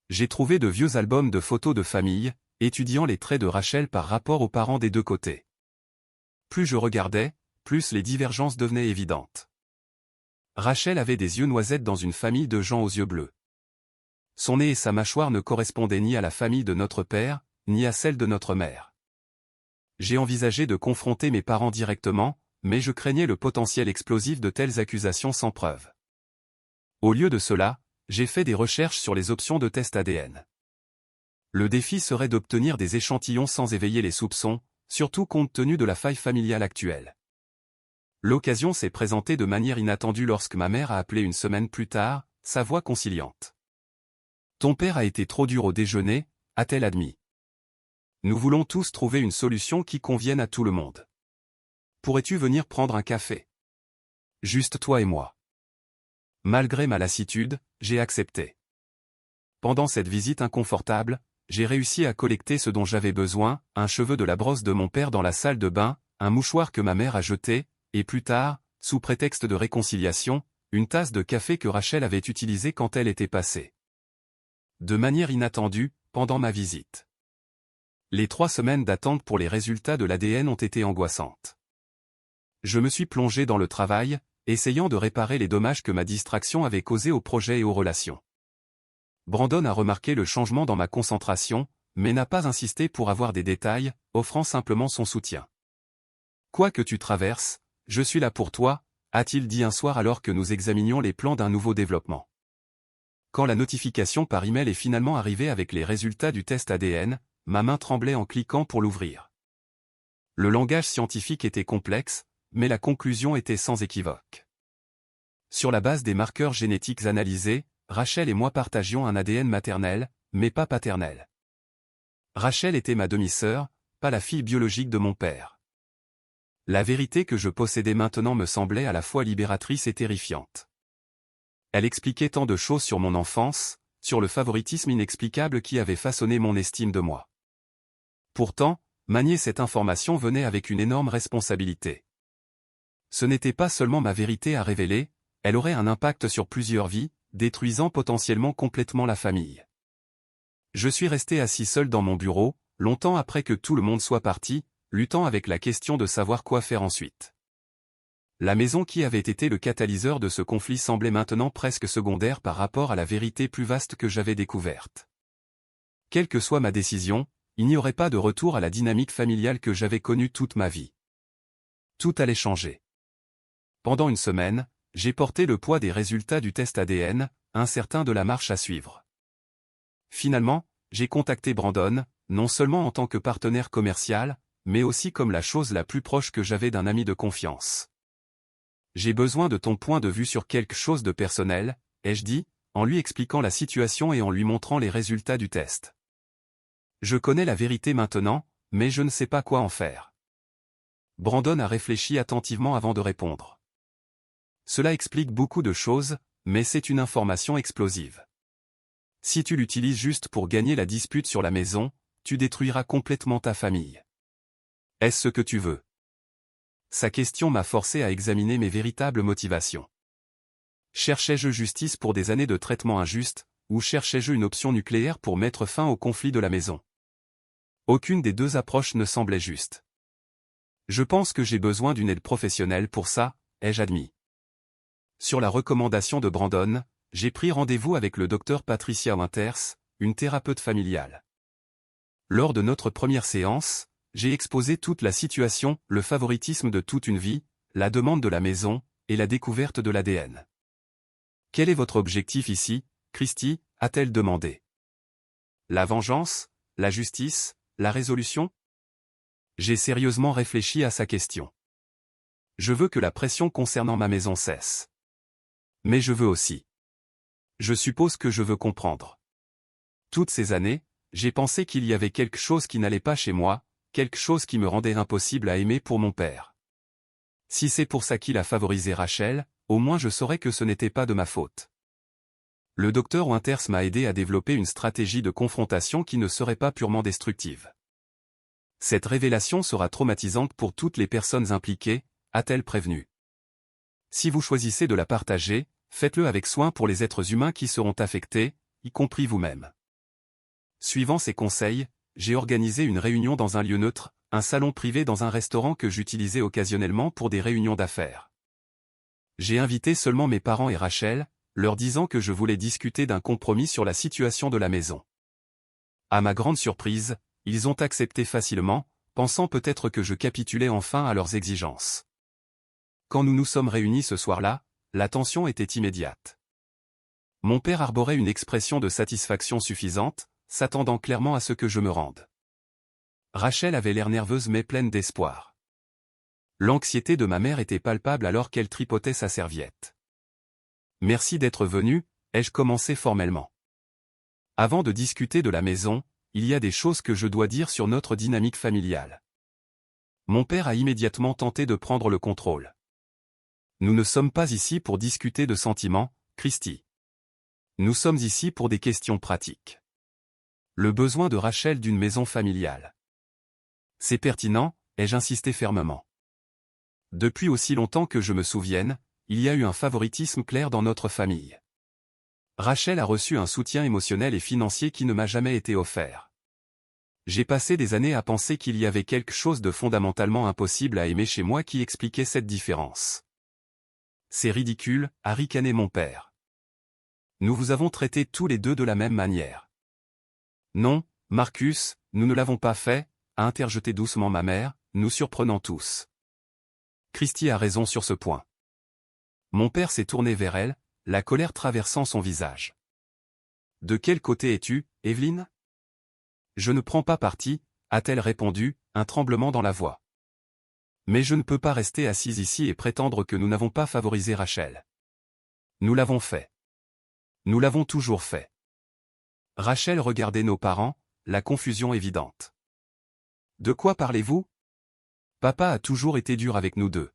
J'ai trouvé de vieux albums de photos de famille, étudiant les traits de Rachel par rapport aux parents des deux côtés. Plus je regardais, plus les divergences devenaient évidentes. Rachel avait des yeux noisettes dans une famille de gens aux yeux bleus. Son nez et sa mâchoire ne correspondaient ni à la famille de notre père, ni à celle de notre mère. J'ai envisagé de confronter mes parents directement, mais je craignais le potentiel explosif de telles accusations sans preuve. Au lieu de cela, j'ai fait des recherches sur les options de test ADN. Le défi serait d'obtenir des échantillons sans éveiller les soupçons, surtout compte tenu de la faille familiale actuelle. L'occasion s'est présentée de manière inattendue lorsque ma mère a appelé une semaine plus tard, sa voix conciliante. Ton père a été trop dur au déjeuner, a-t-elle admis. Nous voulons tous trouver une solution qui convienne à tout le monde. Pourrais-tu venir prendre un café? Juste toi et moi. Malgré ma lassitude, j'ai accepté. Pendant cette visite inconfortable, j'ai réussi à collecter ce dont j'avais besoin, un cheveu de la brosse de mon père dans la salle de bain, un mouchoir que ma mère a jeté, et plus tard, sous prétexte de réconciliation, une tasse de café que Rachel avait utilisée quand elle était passée. De manière inattendue, pendant ma visite. Les 3 semaines d'attente pour les résultats de l'ADN ont été angoissantes. Je me suis plongé dans le travail, essayant de réparer les dommages que ma distraction avait causés au projet et aux relations. Brandon a remarqué le changement dans ma concentration, mais n'a pas insisté pour avoir des détails, offrant simplement son soutien. Quoi que tu traverses, je suis là pour toi, a-t-il dit un soir alors que nous examinions les plans d'un nouveau développement. Quand la notification par email est finalement arrivée avec les résultats du test ADN, ma main tremblait en cliquant pour l'ouvrir. Le langage scientifique était complexe, mais la conclusion était sans équivoque. Sur la base des marqueurs génétiques analysés, Rachel et moi partagions un ADN maternel, mais pas paternel. Rachel était ma demi-sœur, pas la fille biologique de mon père. La vérité que je possédais maintenant me semblait à la fois libératrice et terrifiante. Elle expliquait tant de choses sur mon enfance, sur le favoritisme inexplicable qui avait façonné mon estime de moi. Pourtant, manier cette information venait avec une énorme responsabilité. Ce n'était pas seulement ma vérité à révéler, elle aurait un impact sur plusieurs vies, détruisant potentiellement complètement la famille. Je suis resté assis seul dans mon bureau, longtemps après que tout le monde soit parti, luttant avec la question de savoir quoi faire ensuite. La maison qui avait été le catalyseur de ce conflit semblait maintenant presque secondaire par rapport à la vérité plus vaste que j'avais découverte. Quelle que soit ma décision, il n'y aurait pas de retour à la dynamique familiale que j'avais connue toute ma vie. Tout allait changer. Pendant une semaine, j'ai porté le poids des résultats du test ADN, incertain de la marche à suivre. Finalement, j'ai contacté Brandon, non seulement en tant que partenaire commercial, mais aussi comme la chose la plus proche que j'avais d'un ami de confiance. J'ai besoin de ton point de vue sur quelque chose de personnel, ai-je dit, en lui expliquant la situation et en lui montrant les résultats du test. Je connais la vérité maintenant, mais je ne sais pas quoi en faire. Brandon a réfléchi attentivement avant de répondre. Cela explique beaucoup de choses, mais c'est une information explosive. Si tu l'utilises juste pour gagner la dispute sur la maison, tu détruiras complètement ta famille. Est-ce ce que tu veux? Sa question m'a forcé à examiner mes véritables motivations. Cherchais-je justice pour des années de traitement injuste, ou cherchais-je une option nucléaire pour mettre fin au conflit de la maison? Aucune des deux approches ne semblait juste. Je pense que j'ai besoin d'une aide professionnelle pour ça, ai-je admis. Sur la recommandation de Brandon, j'ai pris rendez-vous avec le docteur Patricia Winters, une thérapeute familiale. Lors de notre première séance, j'ai exposé toute la situation, le favoritisme de toute une vie, la demande de la maison, et la découverte de l'ADN. « Quel est votre objectif ici, Christy ?» a-t-elle demandé. « La vengeance, la justice, la résolution ?» J'ai sérieusement réfléchi à sa question. Je veux que la pression concernant ma maison cesse. Mais je veux aussi. Je suppose que je veux comprendre. Toutes ces années, j'ai pensé qu'il y avait quelque chose qui n'allait pas chez moi, quelque chose qui me rendait impossible à aimer pour mon père. Si c'est pour ça qu'il a favorisé Rachel, au moins je saurais que ce n'était pas de ma faute. Le docteur Winters m'a aidé à développer une stratégie de confrontation qui ne serait pas purement destructive. Cette révélation sera traumatisante pour toutes les personnes impliquées, a-t-elle prévenu. Si vous choisissez de la partager, faites-le avec soin pour les êtres humains qui seront affectés, y compris vous-même. Suivant ses conseils, j'ai organisé une réunion dans un lieu neutre, un salon privé dans un restaurant que j'utilisais occasionnellement pour des réunions d'affaires. J'ai invité seulement mes parents et Rachel, leur disant que je voulais discuter d'un compromis sur la situation de la maison. À ma grande surprise, ils ont accepté facilement, pensant peut-être que je capitulais enfin à leurs exigences. Quand nous nous sommes réunis ce soir-là, la tension était immédiate. Mon père arborait une expression de satisfaction suffisante, s'attendant clairement à ce que je me rende. Rachel avait l'air nerveuse mais pleine d'espoir. L'anxiété de ma mère était palpable alors qu'elle tripotait sa serviette. « Merci d'être venu », ai-je commencé formellement. Avant de discuter de la maison, il y a des choses que je dois dire sur notre dynamique familiale. Mon père a immédiatement tenté de prendre le contrôle. Nous ne sommes pas ici pour discuter de sentiments, Christy. Nous sommes ici pour des questions pratiques. Le besoin de Rachel d'une maison familiale. C'est pertinent, ai-je insisté fermement. Depuis aussi longtemps que je me souvienne, il y a eu un favoritisme clair dans notre famille. Rachel a reçu un soutien émotionnel et financier qui ne m'a jamais été offert. J'ai passé des années à penser qu'il y avait quelque chose de fondamentalement impossible à aimer chez moi qui expliquait cette différence. C'est ridicule, a ricané mon père. Nous vous avons traités tous les deux de la même manière. Non, Marcus, nous ne l'avons pas fait, a interjeté doucement ma mère, nous surprenant tous. Christy a raison sur ce point. Mon père s'est tourné vers elle, la colère traversant son visage. De quel côté es-tu, Evelyne? Je ne prends pas parti, a-t-elle répondu, un tremblement dans la voix. Mais je ne peux pas rester assise ici et prétendre que nous n'avons pas favorisé Rachel. Nous l'avons fait. Nous l'avons toujours fait. Rachel regardait nos parents, la confusion évidente. De quoi parlez-vous? Papa a toujours été dur avec nous deux.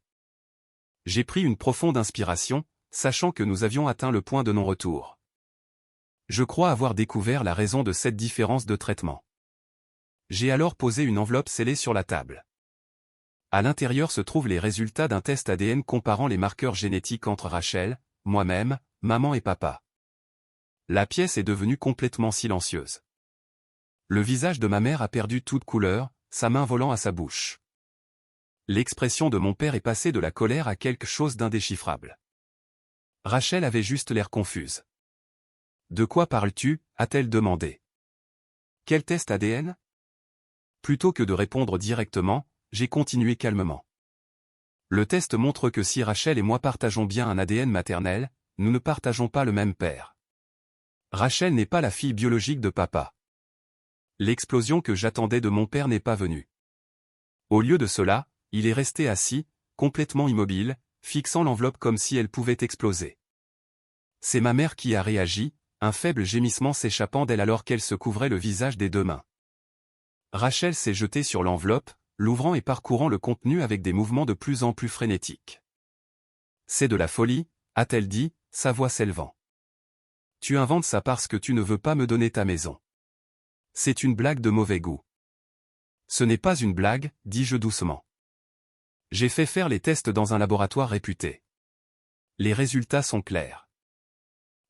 J'ai pris une profonde inspiration, sachant que nous avions atteint le point de non-retour. Je crois avoir découvert la raison de cette différence de traitement. J'ai alors posé une enveloppe scellée sur la table. À l'intérieur se trouvent les résultats d'un test ADN comparant les marqueurs génétiques entre Rachel, moi-même, maman et papa. La pièce est devenue complètement silencieuse. Le visage de ma mère a perdu toute couleur, sa main volant à sa bouche. L'expression de mon père est passée de la colère à quelque chose d'indéchiffrable. Rachel avait juste l'air confuse. « De quoi parles-tu » a-t-elle demandé. « Quel test ADN » Plutôt que de répondre directement, j'ai continué calmement. Le test montre que si Rachel et moi partageons bien un ADN maternel, nous ne partageons pas le même père. Rachel n'est pas la fille biologique de papa. L'explosion que j'attendais de mon père n'est pas venue. Au lieu de cela, il est resté assis, complètement immobile, fixant l'enveloppe comme si elle pouvait exploser. C'est ma mère qui a réagi, un faible gémissement s'échappant d'elle alors qu'elle se couvrait le visage des deux mains. Rachel s'est jetée sur l'enveloppe, l'ouvrant et parcourant le contenu avec des mouvements de plus en plus frénétiques. « C'est de la folie » a-t-elle dit, sa voix s'élevant. « Tu inventes ça parce que tu ne veux pas me donner ta maison. C'est une blague de mauvais goût. » « Ce n'est pas une blague, dis-je doucement. J'ai fait faire les tests dans un laboratoire réputé. Les résultats sont clairs. »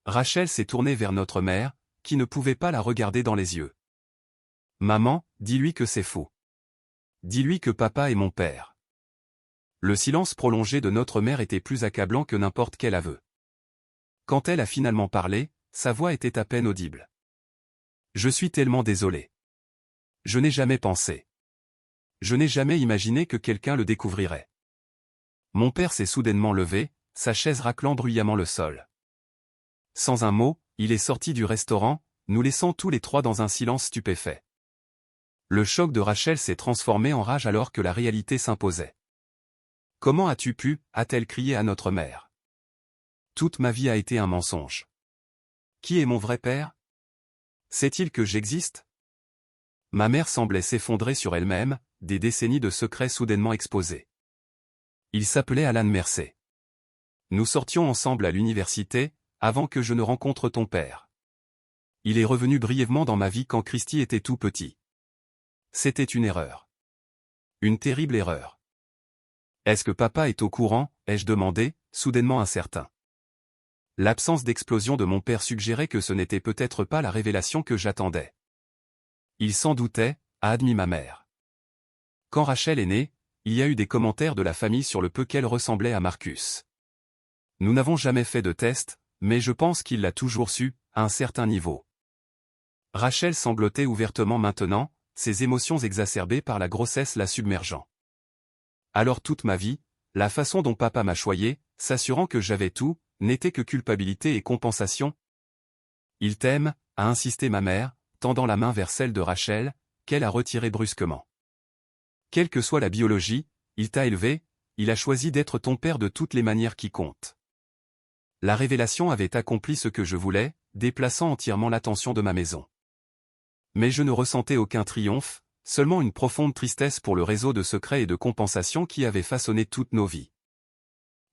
Rachel s'est tournée vers notre mère, qui ne pouvait pas la regarder dans les yeux. « Maman, dis-lui que c'est faux. Dis-lui que papa est mon père. » Le silence prolongé de notre mère était plus accablant que n'importe quel aveu. Quand elle a finalement parlé, sa voix était à peine audible. « Je suis tellement désolé. Je n'ai jamais pensé. Je n'ai jamais imaginé que quelqu'un le découvrirait. » Mon père s'est soudainement levé, sa chaise raclant bruyamment le sol. Sans un mot, il est sorti du restaurant, nous laissant tous les trois dans un silence stupéfait. Le choc de Rachel s'est transformé en rage alors que la réalité s'imposait. « Comment as-tu pu » a-t-elle crié à notre mère. « Toute ma vie a été un mensonge. Qui est mon vrai père? Sait-il que j'existe? » Ma mère semblait s'effondrer sur elle-même, des décennies de secrets soudainement exposés. Il s'appelait Alan Mercer. Nous sortions ensemble à l'université, avant que je ne rencontre ton père. Il est revenu brièvement dans ma vie quand Christy était tout petit. C'était une erreur. Une terrible erreur. Est-ce que papa est au courant, ai-je demandé, soudainement incertain. L'absence d'explosion de mon père suggérait que ce n'était peut-être pas la révélation que j'attendais. Il s'en doutait, a admis ma mère. Quand Rachel est née, il y a eu des commentaires de la famille sur le peu qu'elle ressemblait à Marcus. Nous n'avons jamais fait de test, mais je pense qu'il l'a toujours su, à un certain niveau. Rachel sanglotait ouvertement maintenant, ses émotions exacerbées par la grossesse la submergeant. Alors toute ma vie, la façon dont papa m'a choyé, s'assurant que j'avais tout, n'était que culpabilité et compensation. Il t'aime, a insisté ma mère, tendant la main vers celle de Rachel, qu'elle a retirée brusquement. Quelle que soit la biologie, il t'a élevé, il a choisi d'être ton père de toutes les manières qui comptent. La révélation avait accompli ce que je voulais, déplaçant entièrement l'attention de ma maison. Mais je ne ressentais aucun triomphe, seulement une profonde tristesse pour le réseau de secrets et de compensations qui avait façonné toutes nos vies.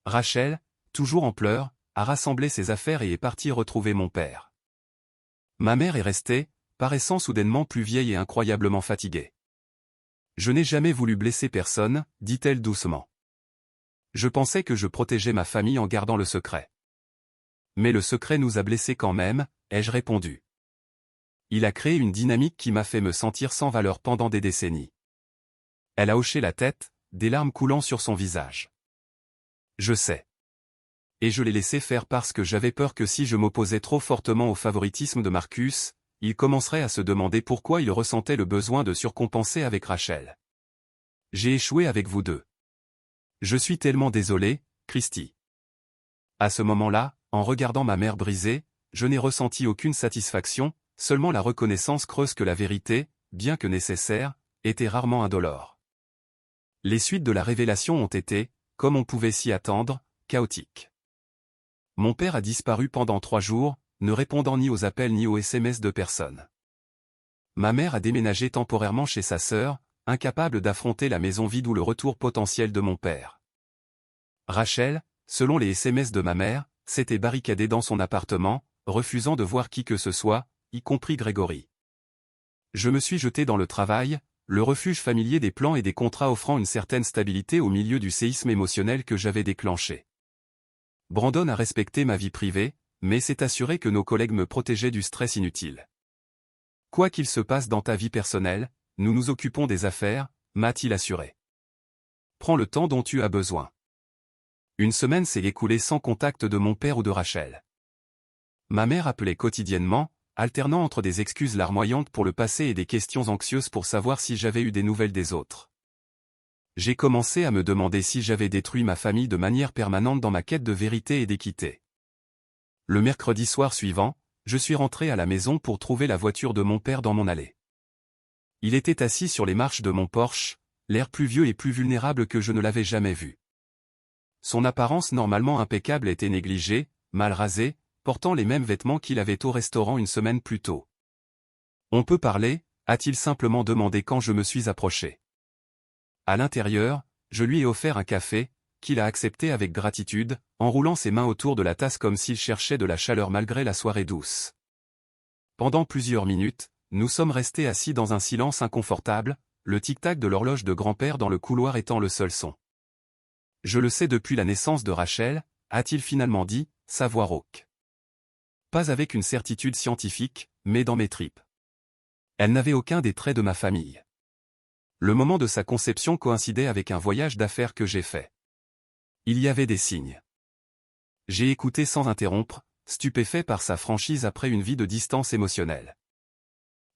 Rachel, toujours en pleurs, a rassemblé ses affaires et est partie retrouver mon père. Ma mère est restée, paraissant soudainement plus vieille et incroyablement fatiguée. « Je n'ai jamais voulu blesser personne, dit-elle doucement. Je pensais que je protégeais ma famille en gardant le secret. Mais le secret nous a blessés quand même, ai-je répondu. Il a créé une dynamique qui m'a fait me sentir sans valeur pendant des décennies. » Elle a hoché la tête, des larmes coulant sur son visage. « Je sais. Et je l'ai laissé faire parce que j'avais peur que si je m'opposais trop fortement au favoritisme de Marcus, il commencerait à se demander pourquoi il ressentait le besoin de surcompenser avec Rachel. J'ai échoué avec vous deux. Je suis tellement désolé, Christy. » À ce moment-là, en regardant ma mère brisée, je n'ai ressenti aucune satisfaction, seulement la reconnaissance creuse que la vérité, bien que nécessaire, était rarement indolore. Les suites de la révélation ont été, comme on pouvait s'y attendre, chaotiques. Mon père a disparu pendant 3 jours, ne répondant ni aux appels ni aux SMS de personne. Ma mère a déménagé temporairement chez sa sœur, incapable d'affronter la maison vide ou le retour potentiel de mon père. Rachel, selon les SMS de ma mère, s'était barricadée dans son appartement, refusant de voir qui que ce soit, y compris Grégory. Je me suis jeté dans le travail, le refuge familier des plans et des contrats offrant une certaine stabilité au milieu du séisme émotionnel que j'avais déclenché. Brandon a respecté ma vie privée, mais s'est assuré que nos collègues me protégeaient du stress inutile. Quoi qu'il se passe dans ta vie personnelle, nous nous occupons des affaires, m'a-t-il assuré. Prends le temps dont tu as besoin. Une semaine s'est écoulée sans contact de mon père ou de Rachel. Ma mère appelait quotidiennement, alternant entre des excuses larmoyantes pour le passé et des questions anxieuses pour savoir si j'avais eu des nouvelles des autres. J'ai commencé à me demander si j'avais détruit ma famille de manière permanente dans ma quête de vérité et d'équité. Le mercredi soir suivant, je suis rentré à la maison pour trouver la voiture de mon père dans mon allée. Il était assis sur les marches de mon Porsche, l'air plus vieux et plus vulnérable que je ne l'avais jamais vu. Son apparence normalement impeccable était négligée, mal rasée, portant les mêmes vêtements qu'il avait au restaurant une semaine plus tôt. « On peut parler ?» a-t-il simplement demandé quand je me suis approché. À l'intérieur, je lui ai offert un café, qu'il a accepté avec gratitude, enroulant ses mains autour de la tasse comme s'il cherchait de la chaleur malgré la soirée douce. Pendant plusieurs minutes, nous sommes restés assis dans un silence inconfortable, le tic-tac de l'horloge de grand-père dans le couloir étant le seul son. « Je le sais depuis la naissance de Rachel », a-t-il finalement dit, sa voix rauque. Pas avec une certitude scientifique, mais dans mes tripes. Elle n'avait aucun des traits de ma famille. Le moment de sa conception coïncidait avec un voyage d'affaires que j'ai fait. Il y avait des signes. J'ai écouté sans interrompre, stupéfait par sa franchise après une vie de distance émotionnelle.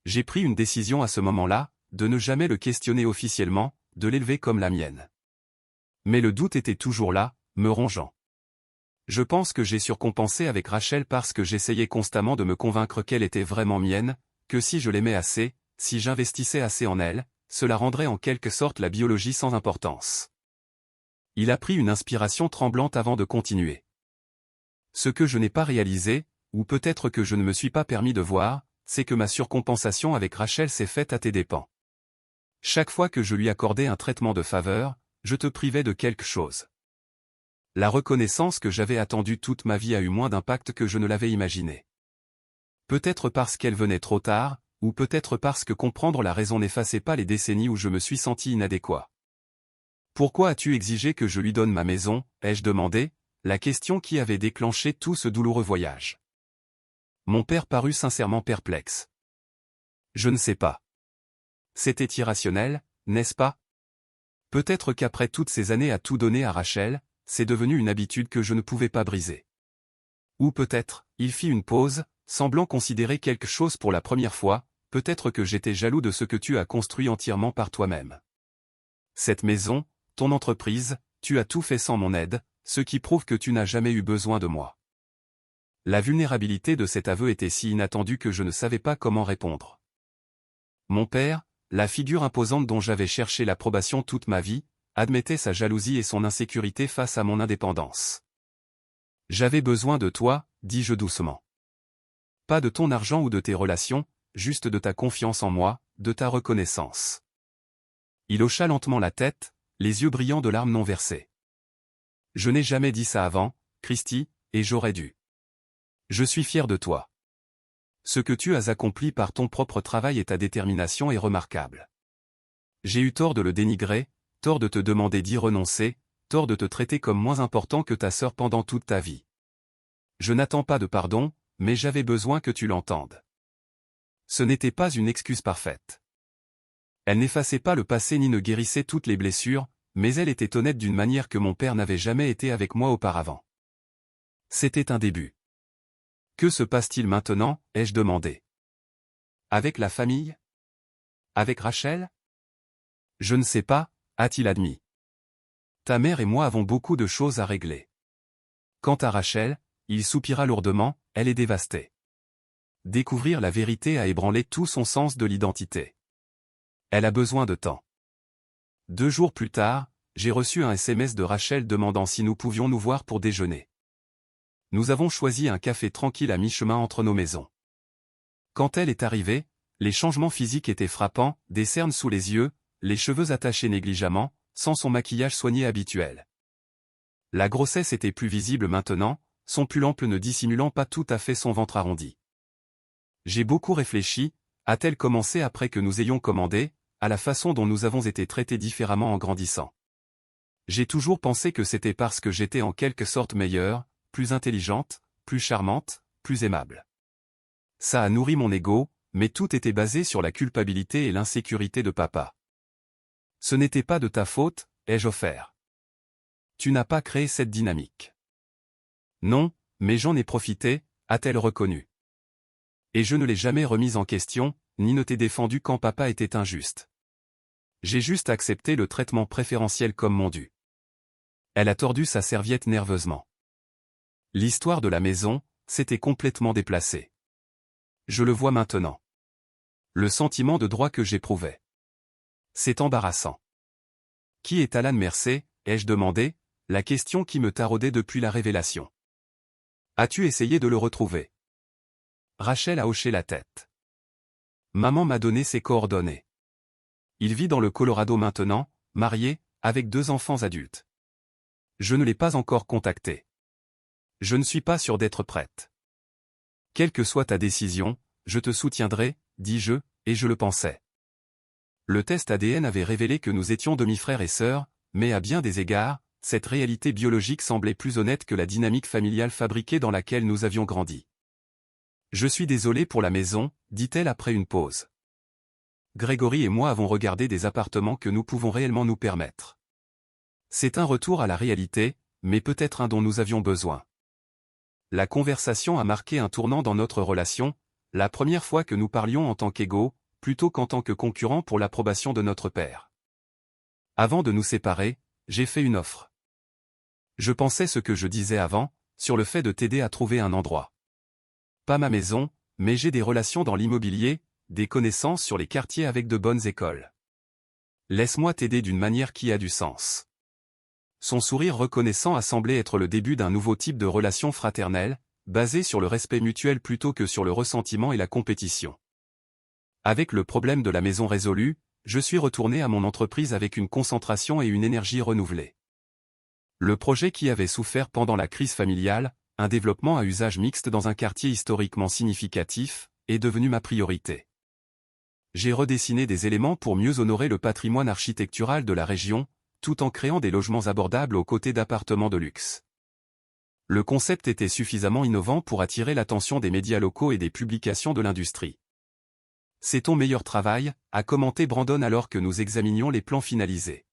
J'ai pris une décision à ce moment-là, de ne jamais le questionner officiellement, de l'élever comme la mienne. Mais le doute était toujours là, me rongeant. Je pense que j'ai surcompensé avec Rachel parce que j'essayais constamment de me convaincre qu'elle était vraiment mienne, que si je l'aimais assez, si j'investissais assez en elle, cela rendrait en quelque sorte la biologie sans importance. Il a pris une inspiration tremblante avant de continuer. Ce que je n'ai pas réalisé, ou peut-être que je ne me suis pas permis de voir, c'est que ma surcompensation avec Rachel s'est faite à tes dépens. Chaque fois que je lui accordais un traitement de faveur, je te privais de quelque chose. La reconnaissance que j'avais attendue toute ma vie a eu moins d'impact que je ne l'avais imaginé. Peut-être parce qu'elle venait trop tard, ou peut-être parce que comprendre la raison n'effaçait pas les décennies où je me suis senti inadéquat. Pourquoi as-tu exigé que je lui donne ma maison, ai-je demandé, la question qui avait déclenché tout ce douloureux voyage. Mon père parut sincèrement perplexe. Je ne sais pas. C'était irrationnel, n'est-ce pas? Peut-être qu'après toutes ces années à tout donner à Rachel, c'est devenu une habitude que je ne pouvais pas briser. Ou peut-être, il fit une pause, semblant considérer quelque chose pour la première fois, peut-être que j'étais jaloux de ce que tu as construit entièrement par toi-même. Cette maison, ton entreprise, tu as tout fait sans mon aide, ce qui prouve que tu n'as jamais eu besoin de moi. La vulnérabilité de cet aveu était si inattendue que je ne savais pas comment répondre. Mon père, la figure imposante dont j'avais cherché l'approbation toute ma vie, admettait sa jalousie et son insécurité face à mon indépendance. J'avais besoin de toi, dis-je doucement. Pas de ton argent ou de tes relations, juste de ta confiance en moi, de ta reconnaissance. Il hocha lentement la tête, les yeux brillants de larmes non versées. Je n'ai jamais dit ça avant, Christy, et j'aurais dû. Je suis fier de toi. Ce que tu as accompli par ton propre travail et ta détermination est remarquable. J'ai eu tort de le dénigrer, tort de te demander d'y renoncer, tort de te traiter comme moins important que ta sœur pendant toute ta vie. Je n'attends pas de pardon, mais j'avais besoin que tu l'entendes. Ce n'était pas une excuse parfaite. Elle n'effaçait pas le passé ni ne guérissait toutes les blessures, mais elle était honnête d'une manière que mon père n'avait jamais été avec moi auparavant. C'était un début. Que se passe-t-il maintenant, ai-je demandé. Avec la famille? Avec Rachel? Je ne sais pas, a-t-il admis. Ta mère et moi avons beaucoup de choses à régler. Quant à Rachel, il soupira lourdement, elle est dévastée. Découvrir la vérité a ébranlé tout son sens de l'identité. Elle a besoin de temps. 2 jours plus tard, j'ai reçu un SMS de Rachel demandant si nous pouvions nous voir pour déjeuner. Nous avons choisi un café tranquille à mi-chemin entre nos maisons. Quand elle est arrivée, les changements physiques étaient frappants, des cernes sous les yeux, les cheveux attachés négligemment, sans son maquillage soigné habituel. La grossesse était plus visible maintenant, son pull ample ne dissimulant pas tout à fait son ventre arrondi. J'ai beaucoup réfléchi, a-t-elle commencé après que nous ayons commandé, à la façon dont nous avons été traités différemment en grandissant. J'ai toujours pensé que c'était parce que j'étais en quelque sorte meilleure, plus intelligente, plus charmante, plus aimable. Ça a nourri mon ego, mais tout était basé sur la culpabilité et l'insécurité de papa. Ce n'était pas de ta faute, ai-je offert. Tu n'as pas créé cette dynamique. Non, mais j'en ai profité, a-t-elle reconnu. Et je ne l'ai jamais remise en question, ni ne t'ai défendu quand papa était injuste. J'ai juste accepté le traitement préférentiel comme mon dû. Elle a tordu sa serviette nerveusement. L'histoire de la maison s'était complètement déplacée. Je le vois maintenant. Le sentiment de droit que j'éprouvais. C'est embarrassant. Qui est Alan Mercer, ai-je demandé, la question qui me taraudait depuis la révélation. As-tu essayé de le retrouver? Rachel a hoché la tête. Maman m'a donné ses coordonnées. Il vit dans le Colorado maintenant, marié, avec 2 enfants adultes. Je ne l'ai pas encore contacté. Je ne suis pas sûr d'être prête. Quelle que soit ta décision, je te soutiendrai, dis-je, et je le pensais. Le test ADN avait révélé que nous étions demi-frères et sœurs, mais à bien des égards, cette réalité biologique semblait plus honnête que la dynamique familiale fabriquée dans laquelle nous avions grandi. Je suis désolée pour la maison, dit-elle après une pause. Grégory et moi avons regardé des appartements que nous pouvons réellement nous permettre. C'est un retour à la réalité, mais peut-être un dont nous avions besoin. La conversation a marqué un tournant dans notre relation, la première fois que nous parlions en tant qu'égaux, plutôt qu'en tant que concurrents pour l'approbation de notre père. Avant de nous séparer, j'ai fait une offre. Je pensais ce que je disais avant, sur le fait de t'aider à trouver un endroit. Pas ma maison, mais j'ai des relations dans l'immobilier, des connaissances sur les quartiers avec de bonnes écoles. Laisse-moi t'aider d'une manière qui a du sens. Son sourire reconnaissant a semblé être le début d'un nouveau type de relation fraternelle, basée sur le respect mutuel plutôt que sur le ressentiment et la compétition. Avec le problème de la maison résolu, je suis retourné à mon entreprise avec une concentration et une énergie renouvelées. Le projet qui avait souffert pendant la crise familiale, un développement à usage mixte dans un quartier historiquement significatif, est devenu ma priorité. J'ai redessiné des éléments pour mieux honorer le patrimoine architectural de la région, tout en créant des logements abordables aux côtés d'appartements de luxe. Le concept était suffisamment innovant pour attirer l'attention des médias locaux et des publications de l'industrie. C'est ton meilleur travail, a commenté Brandon alors que nous examinions les plans finalisés.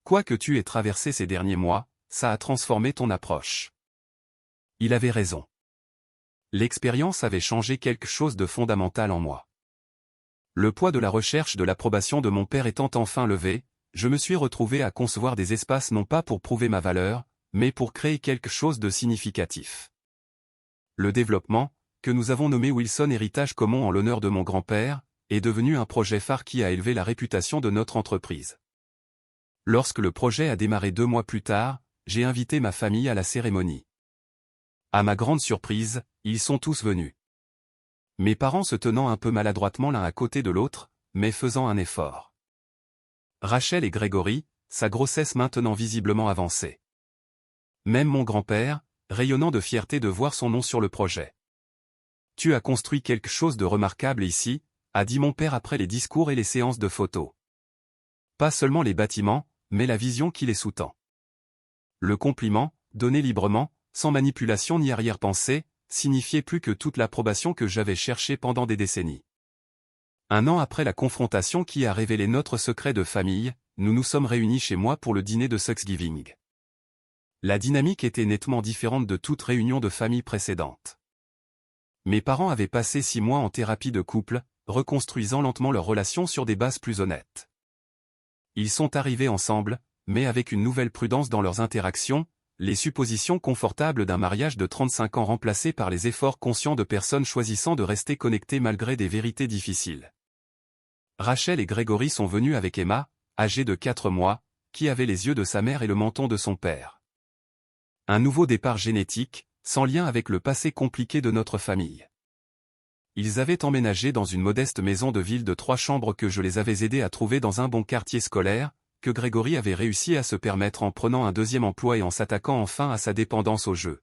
Quoi que tu aies traversé ces derniers mois, ça a transformé ton approche. Il avait raison. L'expérience avait changé quelque chose de fondamental en moi. Le poids de la recherche de l'approbation de mon père étant enfin levé, je me suis retrouvé à concevoir des espaces non pas pour prouver ma valeur, mais pour créer quelque chose de significatif. Le développement, que nous avons nommé Wilson Héritage Commun en l'honneur de mon grand-père, est devenu un projet phare qui a élevé la réputation de notre entreprise. Lorsque le projet a démarré 2 mois plus tard, j'ai invité ma famille à la cérémonie. À ma grande surprise, ils sont tous venus. Mes parents se tenant un peu maladroitement l'un à côté de l'autre, mais faisant un effort. Rachel et Grégory, sa grossesse maintenant visiblement avancée. Même mon grand-père, rayonnant de fierté de voir son nom sur le projet. Tu as construit quelque chose de remarquable ici, a dit mon père après les discours et les séances de photos. Pas seulement les bâtiments, mais la vision qui les sous-tend. Le compliment, donné librement, sans manipulation ni arrière-pensée, signifiait plus que toute l'approbation que j'avais cherchée pendant des décennies. 1 an après la confrontation qui a révélé notre secret de famille, nous nous sommes réunis chez moi pour le dîner de Thanksgiving. La dynamique était nettement différente de toute réunion de famille précédente. Mes parents avaient passé 6 mois en thérapie de couple, reconstruisant lentement leur relation sur des bases plus honnêtes. Ils sont arrivés ensemble, mais avec une nouvelle prudence dans leurs interactions, les suppositions confortables d'un mariage de 35 ans remplacées par les efforts conscients de personnes choisissant de rester connectées malgré des vérités difficiles. Rachel et Grégory sont venus avec Emma, âgée de 4 mois, qui avait les yeux de sa mère et le menton de son père. Un nouveau départ génétique, sans lien avec le passé compliqué de notre famille. Ils avaient emménagé dans une modeste maison de ville de 3 chambres que je les avais aidés à trouver dans un bon quartier scolaire, que Grégory avait réussi à se permettre en prenant un deuxième emploi et en s'attaquant enfin à sa dépendance au jeu.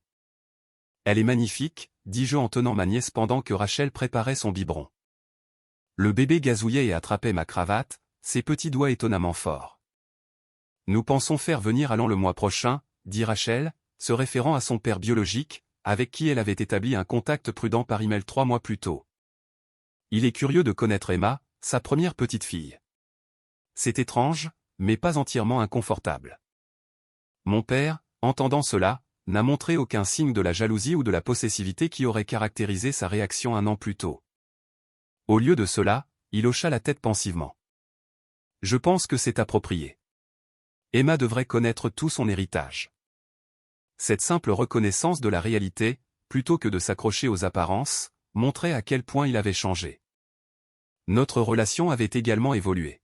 Elle est magnifique, dis-je en tenant ma nièce pendant que Rachel préparait son biberon. Le bébé gazouillait et attrapait ma cravate, ses petits doigts étonnamment forts. Nous pensons faire venir Alan le mois prochain, dit Rachel, se référant à son père biologique, avec qui elle avait établi un contact prudent par email 3 mois plus tôt. Il est curieux de connaître Emma, sa première petite fille. C'est étrange, mais pas entièrement inconfortable. Mon père, entendant cela, n'a montré aucun signe de la jalousie ou de la possessivité qui aurait caractérisé sa réaction 1 an plus tôt. Au lieu de cela, il hocha la tête pensivement. Je pense que c'est approprié. Emma devrait connaître tout son héritage. Cette simple reconnaissance de la réalité, plutôt que de s'accrocher aux apparences, montrait à quel point il avait changé. Notre relation avait également évolué.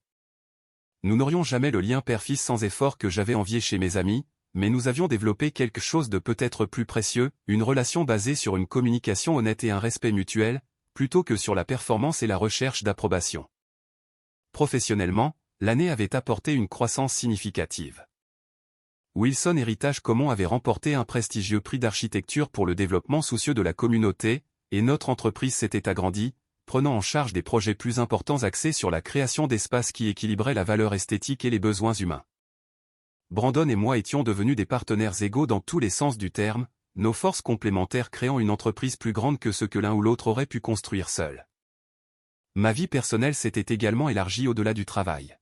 Nous n'aurions jamais le lien père-fils sans effort que j'avais envié chez mes amis, mais nous avions développé quelque chose de peut-être plus précieux, une relation basée sur une communication honnête et un respect mutuel, plutôt que sur la performance et la recherche d'approbation. Professionnellement, l'année avait apporté une croissance significative. Wilson Héritage Commun avait remporté un prestigieux prix d'architecture pour le développement soucieux de la communauté, et notre entreprise s'était agrandie, prenant en charge des projets plus importants axés sur la création d'espaces qui équilibraient la valeur esthétique et les besoins humains. Brandon et moi étions devenus des partenaires égaux dans tous les sens du terme, nos forces complémentaires créant une entreprise plus grande que ce que l'un ou l'autre aurait pu construire seul. Ma vie personnelle s'était également élargie au-delà du travail.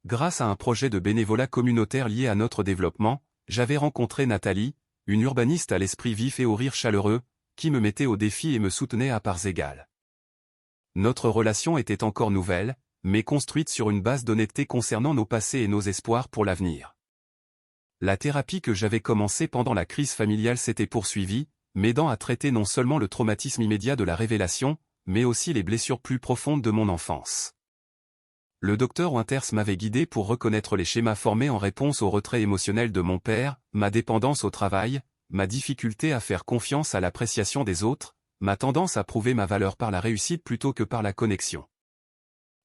Grâce à un projet de bénévolat communautaire lié à notre développement, j'avais rencontré Nathalie, une urbaniste à l'esprit vif et au rire chaleureux, qui me mettait au défi et me soutenait à parts égales. Notre relation était encore nouvelle, mais construite sur une base d'honnêteté concernant nos passés et nos espoirs pour l'avenir. La thérapie que j'avais commencée pendant la crise familiale s'était poursuivie, m'aidant à traiter non seulement le traumatisme immédiat de la révélation, mais aussi les blessures plus profondes de mon enfance. Le docteur Winters m'avait guidé pour reconnaître les schémas formés en réponse au retrait émotionnel de mon père, ma dépendance au travail, ma difficulté à faire confiance à l'appréciation des autres, ma tendance à prouver ma valeur par la réussite plutôt que par la connexion.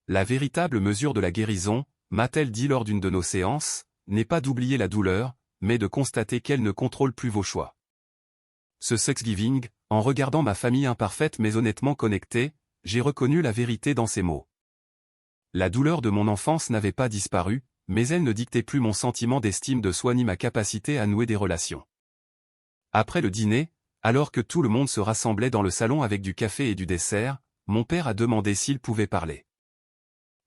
La véritable mesure de la guérison, m'a-t-elle dit lors d'une de nos séances, n'est pas d'oublier la douleur, mais de constater qu'elle ne contrôle plus vos choix. Ce Thanksgiving, en regardant ma famille imparfaite mais honnêtement connectée, j'ai reconnu la vérité dans ces mots. La douleur de mon enfance n'avait pas disparu, mais elle ne dictait plus mon sentiment d'estime de soi ni ma capacité à nouer des relations. Après le dîner, alors que tout le monde se rassemblait dans le salon avec du café et du dessert, mon père a demandé s'il pouvait parler.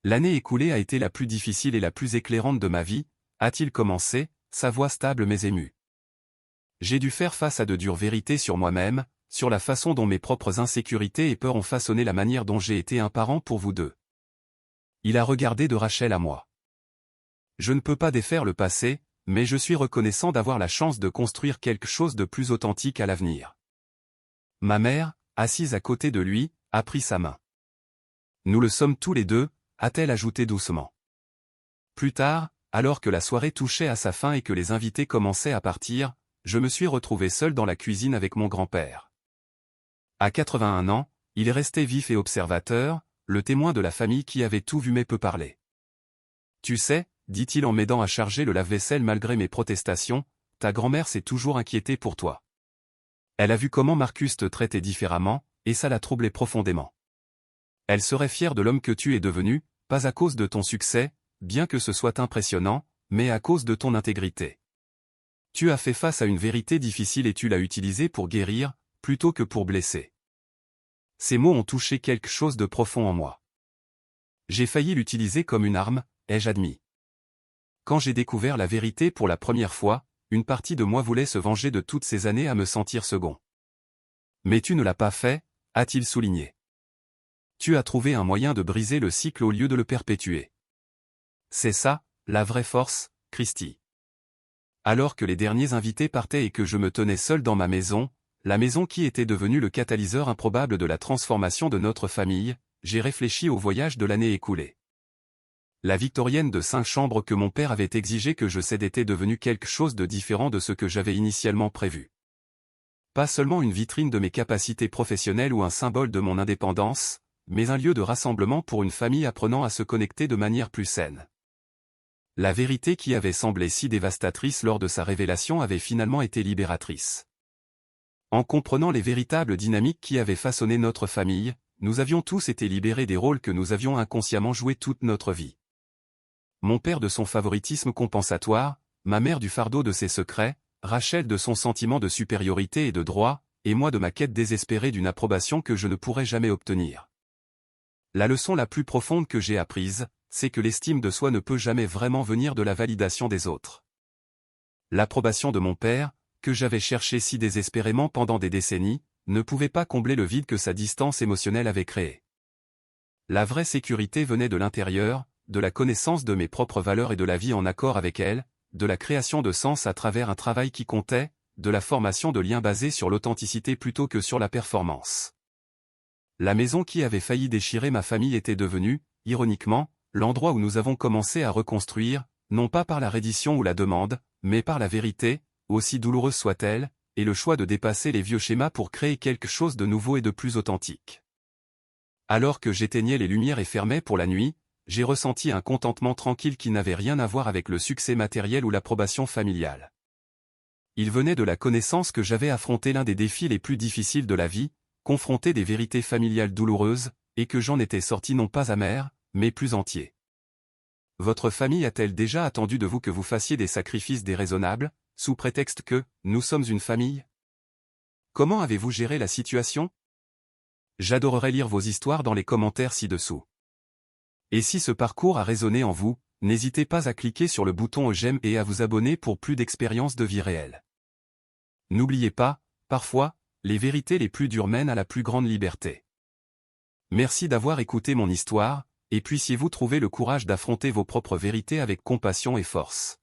L'année écoulée a été la plus difficile et la plus éclairante de ma vie, a-t-il commencé, sa voix stable mais émue. J'ai dû faire face à de dures vérités sur moi-même, sur la façon dont mes propres insécurités et peurs ont façonné la manière dont j'ai été un parent pour vous deux. Il a regardé de Rachel à moi. Je ne peux pas défaire le passé, mais je suis reconnaissant d'avoir la chance de construire quelque chose de plus authentique à l'avenir. Ma mère, assise à côté de lui, a pris sa main. Nous le sommes tous les deux, a-t-elle ajouté doucement. Plus tard, alors que la soirée touchait à sa fin et que les invités commençaient à partir, je me suis retrouvé seul dans la cuisine avec mon grand-père. À 81 ans, il est resté vif et observateur, le témoin de la famille qui avait tout vu mais peu parlé. Tu sais, dit-il en m'aidant à charger le lave-vaisselle malgré mes protestations, ta grand-mère s'est toujours inquiétée pour toi. Elle a vu comment Marcus te traitait différemment, et ça l'a troublé profondément. Elle serait fière de l'homme que tu es devenu, pas à cause de ton succès, bien que ce soit impressionnant, mais à cause de ton intégrité. Tu as fait face à une vérité difficile et tu l'as utilisée pour guérir, plutôt que pour blesser. Ces mots ont touché quelque chose de profond en moi. J'ai failli l'utiliser comme une arme, ai-je admis. Quand j'ai découvert la vérité pour la première fois, une partie de moi voulait se venger de toutes ces années à me sentir second. Mais tu ne l'as pas fait, a-t-il souligné. Tu as trouvé un moyen de briser le cycle au lieu de le perpétuer. C'est ça, la vraie force, Christy. Alors que les derniers invités partaient et que je me tenais seul dans ma maison, la maison qui était devenue le catalyseur improbable de la transformation de notre famille, j'ai réfléchi au voyage de l'année écoulée. La victorienne de 5 chambres que mon père avait exigé que je cède était devenue quelque chose de différent de ce que j'avais initialement prévu. pas seulement une vitrine de mes capacités professionnelles ou un symbole de mon indépendance, mais un lieu de rassemblement pour une famille apprenant à se connecter de manière plus saine. La vérité qui avait semblé si dévastatrice lors de sa révélation avait finalement été libératrice. En comprenant les véritables dynamiques qui avaient façonné notre famille, nous avions tous été libérés des rôles que nous avions inconsciemment joués toute notre vie. Mon père de son favoritisme compensatoire, ma mère du fardeau de ses secrets, Rachel de son sentiment de supériorité et de droit, et moi de ma quête désespérée d'une approbation que je ne pourrais jamais obtenir. La leçon la plus profonde que j'ai apprise, c'est que l'estime de soi ne peut jamais vraiment venir de la validation des autres. L'approbation de mon père, que j'avais cherché si désespérément pendant des décennies, ne pouvait pas combler le vide que sa distance émotionnelle avait créé. La vraie sécurité venait de l'intérieur, de la connaissance de mes propres valeurs et de la vie en accord avec elles, de la création de sens à travers un travail qui comptait, de la formation de liens basés sur l'authenticité plutôt que sur la performance. La maison qui avait failli déchirer ma famille était devenue, ironiquement, l'endroit où nous avons commencé à reconstruire, non pas par la reddition ou la demande, mais par la vérité, aussi douloureuse soit-elle, et le choix de dépasser les vieux schémas pour créer quelque chose de nouveau et de plus authentique. Alors que j'éteignais les lumières et fermais pour la nuit, j'ai ressenti un contentement tranquille qui n'avait rien à voir avec le succès matériel ou l'approbation familiale. Il venait de la connaissance que j'avais affronté l'un des défis les plus difficiles de la vie, confronté des vérités familiales douloureuses, et que j'en étais sorti non pas amer, mais plus entier. Votre famille a-t-elle déjà attendu de vous que vous fassiez des sacrifices déraisonnables, sous prétexte que « nous sommes une famille » ? Comment avez-vous géré la situation ? J'adorerais lire vos histoires dans les commentaires ci-dessous. Et si ce parcours a résonné en vous, n'hésitez pas à cliquer sur le bouton j'aime et à vous abonner pour plus d'expériences de vie réelle. N'oubliez pas, parfois, les vérités les plus dures mènent à la plus grande liberté. Merci d'avoir écouté mon histoire, et puissiez-vous trouver le courage d'affronter vos propres vérités avec compassion et force.